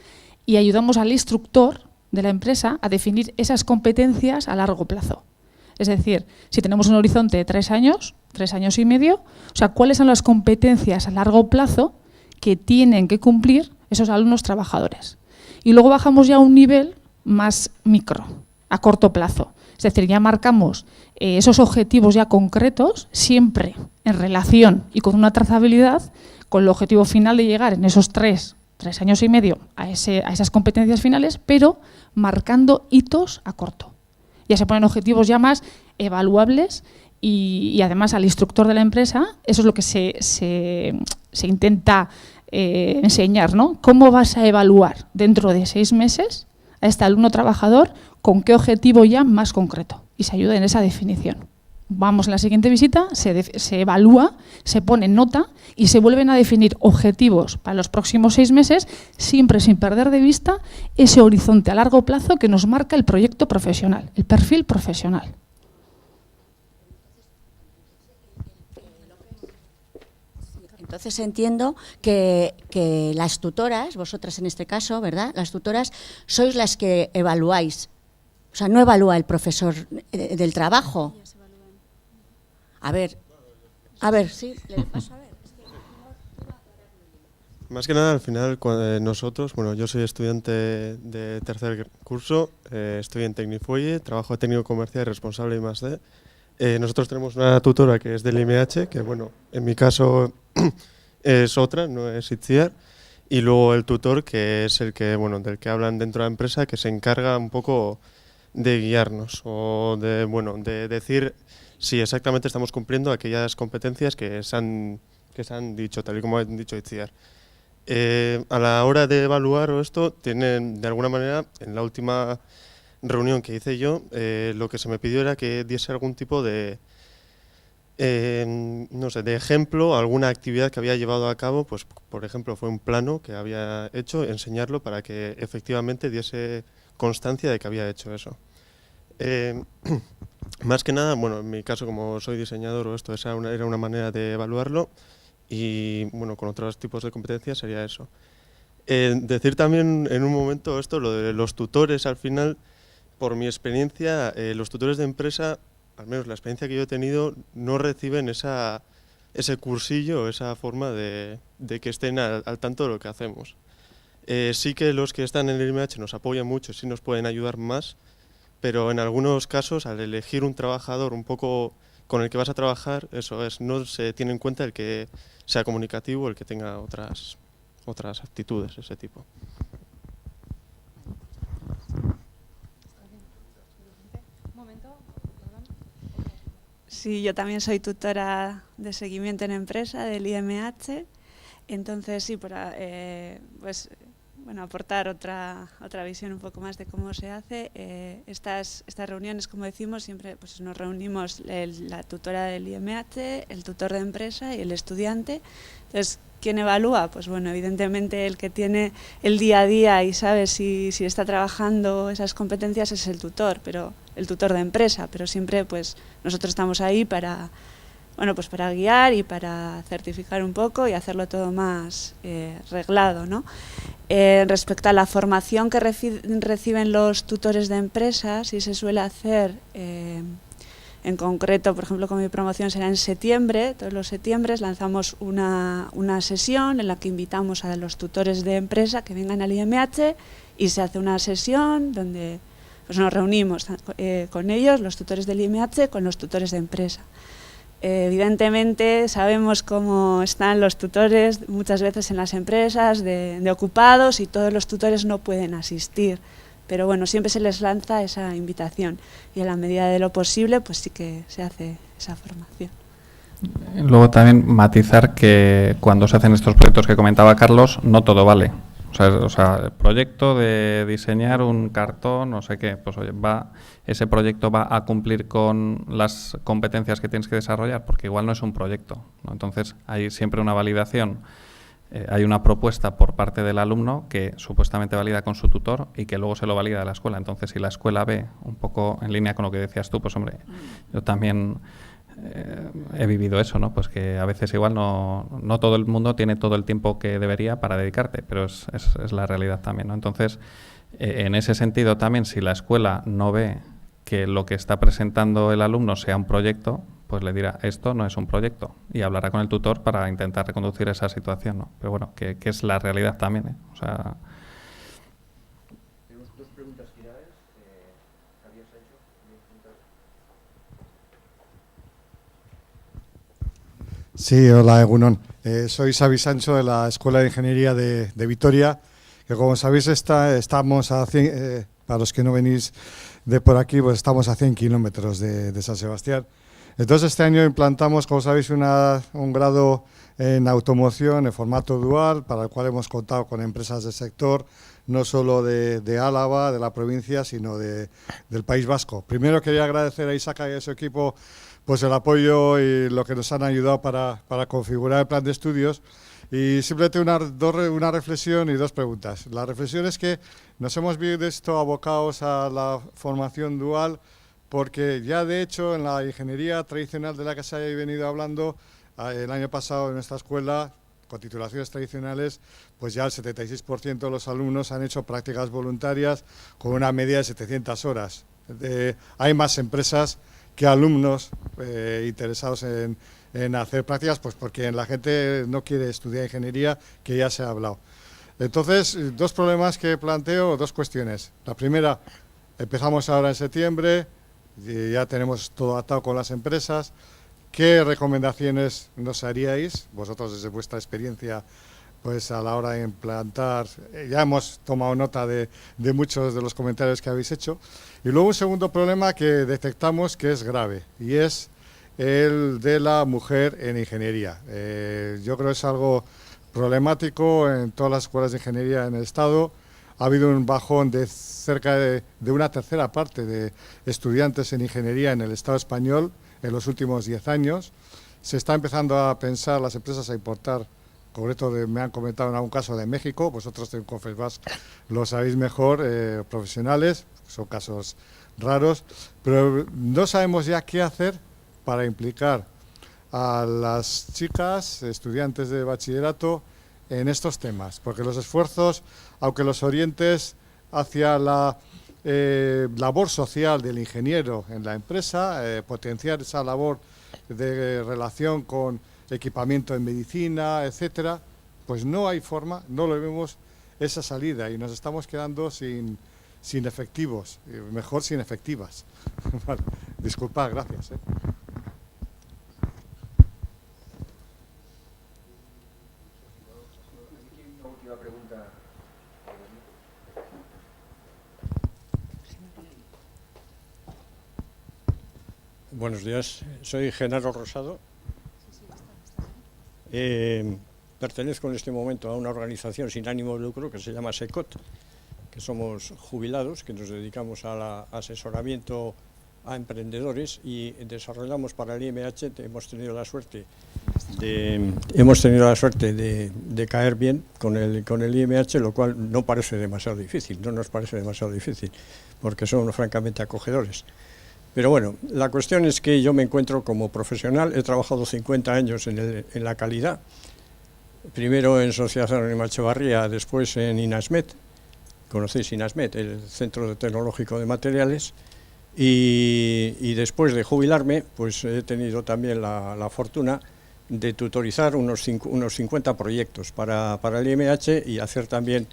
y ayudamos al instructor de la empresa a definir esas competencias a largo plazo. Es decir, si tenemos un horizonte de 3 años, 3 años y medio, o sea, ¿cuáles son las competencias a largo plazo que tienen que cumplir esos alumnos trabajadores? Y luego bajamos ya a un nivel más micro, a corto plazo. Es decir, ya marcamos esos objetivos ya concretos, siempre en relación y con una trazabilidad, con el objetivo final de llegar en esos 3 años y medio a esas competencias finales, pero marcando hitos a corto. Ya se ponen objetivos ya más evaluables y además al instructor de la empresa, eso es lo que se intenta enseñar, ¿no? ¿Cómo vas a evaluar dentro de 6 meses a este alumno trabajador con qué objetivo ya más concreto? Y se ayuda en esa definición. Vamos a la siguiente visita, se evalúa, se pone nota y se vuelven a definir objetivos para los próximos 6 meses, siempre sin perder de vista ese horizonte a largo plazo que nos marca el proyecto profesional, el perfil profesional. Entonces entiendo que las tutoras, vosotras en este caso, ¿verdad? Las tutoras sois las que evaluáis. O sea, no evalúa el profesor del trabajo. A ver, sí, le paso a ver. Más que nada, al final, nosotros, bueno, yo soy estudiante de 3er curso, estoy en Tecnifuelle, trabajo de técnico comercial y responsable de I+D. Nosotros tenemos una tutora que es del IMH, que bueno, en mi caso es otra, no es Itziar, y luego el tutor, que es el que, bueno, del que hablan dentro de la empresa, que se encarga un poco de guiarnos o de decir si exactamente estamos cumpliendo aquellas competencias que se han dicho, tal y como ha dicho Itziar. A la hora de evaluar esto, tienen de alguna manera, en la última reunión que hice yo, lo que se me pidió era que diese algún tipo de, no sé, de ejemplo, alguna actividad que había llevado a cabo, pues por ejemplo fue un plano que había hecho, enseñarlo para que efectivamente diese constancia de que había hecho eso. Más que nada, bueno, en mi caso, como soy diseñador o esto, esa era una manera de evaluarlo, y bueno, con otros tipos de competencias sería eso. Decir también en un momento esto, lo de los tutores, al final, por mi experiencia, los tutores de empresa, al menos la experiencia que yo he tenido, no reciben ese cursillo, esa forma de que estén al tanto de lo que hacemos. Sí que los que están en el IMH nos apoyan mucho, sí nos pueden ayudar más, pero en algunos casos al elegir un trabajador un poco con el que vas a trabajar, eso es, no se tiene en cuenta el que sea comunicativo, el que tenga otras actitudes de ese tipo. Sí, yo también soy tutora de seguimiento en empresa del IMH, entonces sí, para aportar otra visión un poco más de cómo se hace. Estas reuniones, como decimos, siempre pues, nos reunimos la tutora del IMH, el tutor de empresa y el estudiante. Entonces, ¿quién evalúa? Pues bueno, evidentemente el que tiene el día a día y sabe si está trabajando esas competencias es el tutor de empresa, pero siempre pues nosotros estamos ahí para guiar y para certificar un poco y hacerlo todo más reglado, ¿no? Respecto a la formación que reciben los tutores de empresas, sí se suele hacer, en concreto, por ejemplo, con mi promoción será en septiembre. Todos los septiembres lanzamos una sesión en la que invitamos a los tutores de empresa que vengan al IMH y se hace una sesión donde pues, nos reunimos con ellos, los tutores del IMH, con los tutores de empresa. Evidentemente sabemos cómo están los tutores muchas veces en las empresas de ocupados y todos los tutores no pueden asistir, pero bueno, siempre se les lanza esa invitación y en la medida de lo posible pues sí que se hace esa formación. Luego también matizar que cuando se hacen estos proyectos que comentaba Carlos, no todo vale. O sea, el proyecto de diseñar un cartón, no sé qué, pues oye, ese proyecto va a cumplir con las competencias que tienes que desarrollar, porque igual no es un proyecto, ¿no? Entonces, hay siempre una validación, hay una propuesta por parte del alumno que supuestamente valida con su tutor y que luego se lo valida a la escuela. Entonces, si la escuela ve, un poco en línea con lo que decías tú, pues hombre, yo también he vivido eso, ¿no? Pues que a veces igual no todo el mundo tiene todo el tiempo que debería para dedicarte, pero es la realidad también, ¿no? Entonces, en ese sentido también, si la escuela no ve que lo que está presentando el alumno sea un proyecto, pues le dirá, esto no es un proyecto, y hablará con el tutor para intentar reconducir esa situación, ¿no? Pero bueno, que es la realidad también, ¿eh? O sea... Tenemos dos preguntas finales. Javier Sancho, Sí, hola Egunon. Soy Xavi Sancho de la Escuela de Ingeniería de Vitoria, que como sabéis estamos a 100, para los que no venís de por aquí, pues estamos a 100 kilómetros de San Sebastián. Entonces este año implantamos, como sabéis, un grado en automoción en formato dual, para el cual hemos contado con empresas del sector, no solo de Álava, de la provincia, sino del País Vasco. Primero quería agradecer a Isaka y a su equipo pues el apoyo y lo que nos han ayudado para configurar el plan de estudios. Y simplemente una reflexión y dos preguntas. La reflexión es que nos hemos visto abocados a la formación dual porque ya de hecho en la ingeniería tradicional de la que se ha venido hablando, el año pasado en nuestra escuela, con titulaciones tradicionales, pues ya el 76% de los alumnos han hecho prácticas voluntarias con una media de 700 horas. Hay más empresas que alumnos interesados en hacer prácticas, pues porque la gente no quiere estudiar ingeniería, que ya se ha hablado. Entonces, dos problemas que planteo, dos cuestiones. La primera, empezamos ahora en septiembre, y ya tenemos todo atado con las empresas. ¿Qué recomendaciones nos haríais, vosotros desde vuestra experiencia, pues a la hora de implantar? Ya hemos tomado nota de muchos de los comentarios que habéis hecho. Y luego un segundo problema que detectamos que es grave, y es el de la mujer en ingeniería. Yo creo que es algo problemático en todas las escuelas de ingeniería en el Estado. Ha habido un bajón de cerca de una tercera parte de estudiantes en ingeniería en el Estado español en los últimos 10 años. Se está empezando a pensar las empresas a importar, concreto me han comentado en algún caso de México, vosotros en Confesbas lo sabéis mejor, profesionales, son casos raros, pero no sabemos ya qué hacer para implicar a las chicas, estudiantes de bachillerato, en estos temas, porque los esfuerzos, aunque los orientes hacia la labor social del ingeniero en la empresa, potenciar esa labor de relación con equipamiento en medicina, etcétera, pues no hay forma, no lo vemos esa salida y nos estamos quedando sin efectivos, mejor sin efectivas. Vale, disculpad, gracias. Buenos días, soy Genaro Rosado. Pertenezco en este momento a una organización sin ánimo de lucro que se llama SECOT, que somos jubilados, que nos dedicamos al asesoramiento a emprendedores y desarrollamos para el IMH. Hemos tenido la suerte de caer bien con el IMH, lo cual no parece demasiado difícil, no nos parece demasiado difícil, porque son francamente acogedores. Pero bueno, la cuestión es que yo me encuentro como profesional, he trabajado 50 años en la calidad, primero en Sociedad Anónima Echevarría, después en INASMET, conocéis INASMET, el Centro Tecnológico de Materiales, y después de jubilarme, pues he tenido también la fortuna de tutorizar unos 50 proyectos para el IMH y hacer también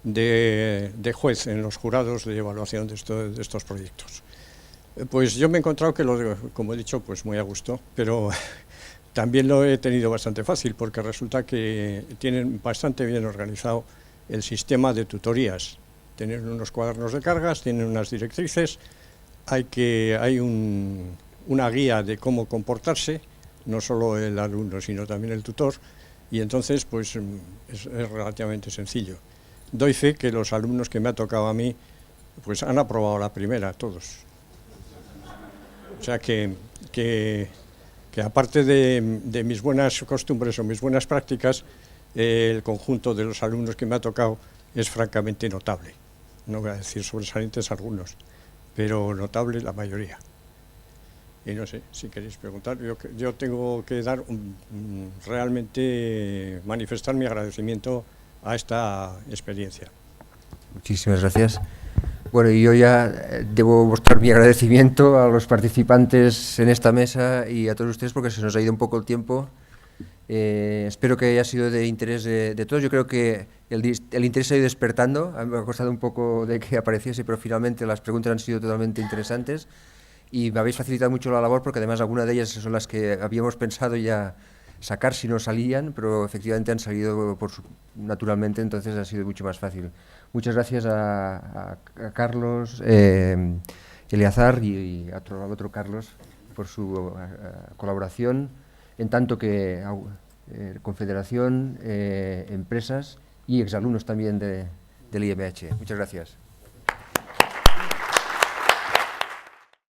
de juez en los jurados de evaluación de estos proyectos. Pues yo me he encontrado que, como he dicho, pues muy a gusto, pero también lo he tenido bastante fácil porque resulta que tienen bastante bien organizado el sistema de tutorías. Tienen unos cuadernos de cargas, tienen unas directrices, hay una guía de cómo comportarse, no solo el alumno sino también el tutor, y entonces pues es relativamente sencillo. Doy fe que los alumnos que me ha tocado a mí pues han aprobado la primera, todos. O sea que aparte de mis buenas costumbres o mis buenas prácticas, el conjunto de los alumnos que me ha tocado es francamente notable. No voy a decir sobresalientes algunos, pero notable la mayoría. Y no sé, si queréis preguntar, yo tengo que realmente manifestar mi agradecimiento a esta experiencia. Muchísimas gracias. Bueno, y yo ya debo mostrar mi agradecimiento a los participantes en esta mesa y a todos ustedes porque se nos ha ido un poco el tiempo. Espero que haya sido de interés de todos. Yo creo que el interés se ha ido despertando. A mí me ha costado un poco de que apareciese, pero finalmente las preguntas han sido totalmente interesantes y me habéis facilitado mucho la labor porque además algunas de ellas son las que habíamos pensado ya sacar si no salían, pero efectivamente han salido naturalmente, entonces ha sido mucho más fácil. Muchas gracias a Carlos, Eleazar y a otro Carlos por su colaboración, en tanto que Confederación, empresas y exalumnos también del IMH. Muchas gracias.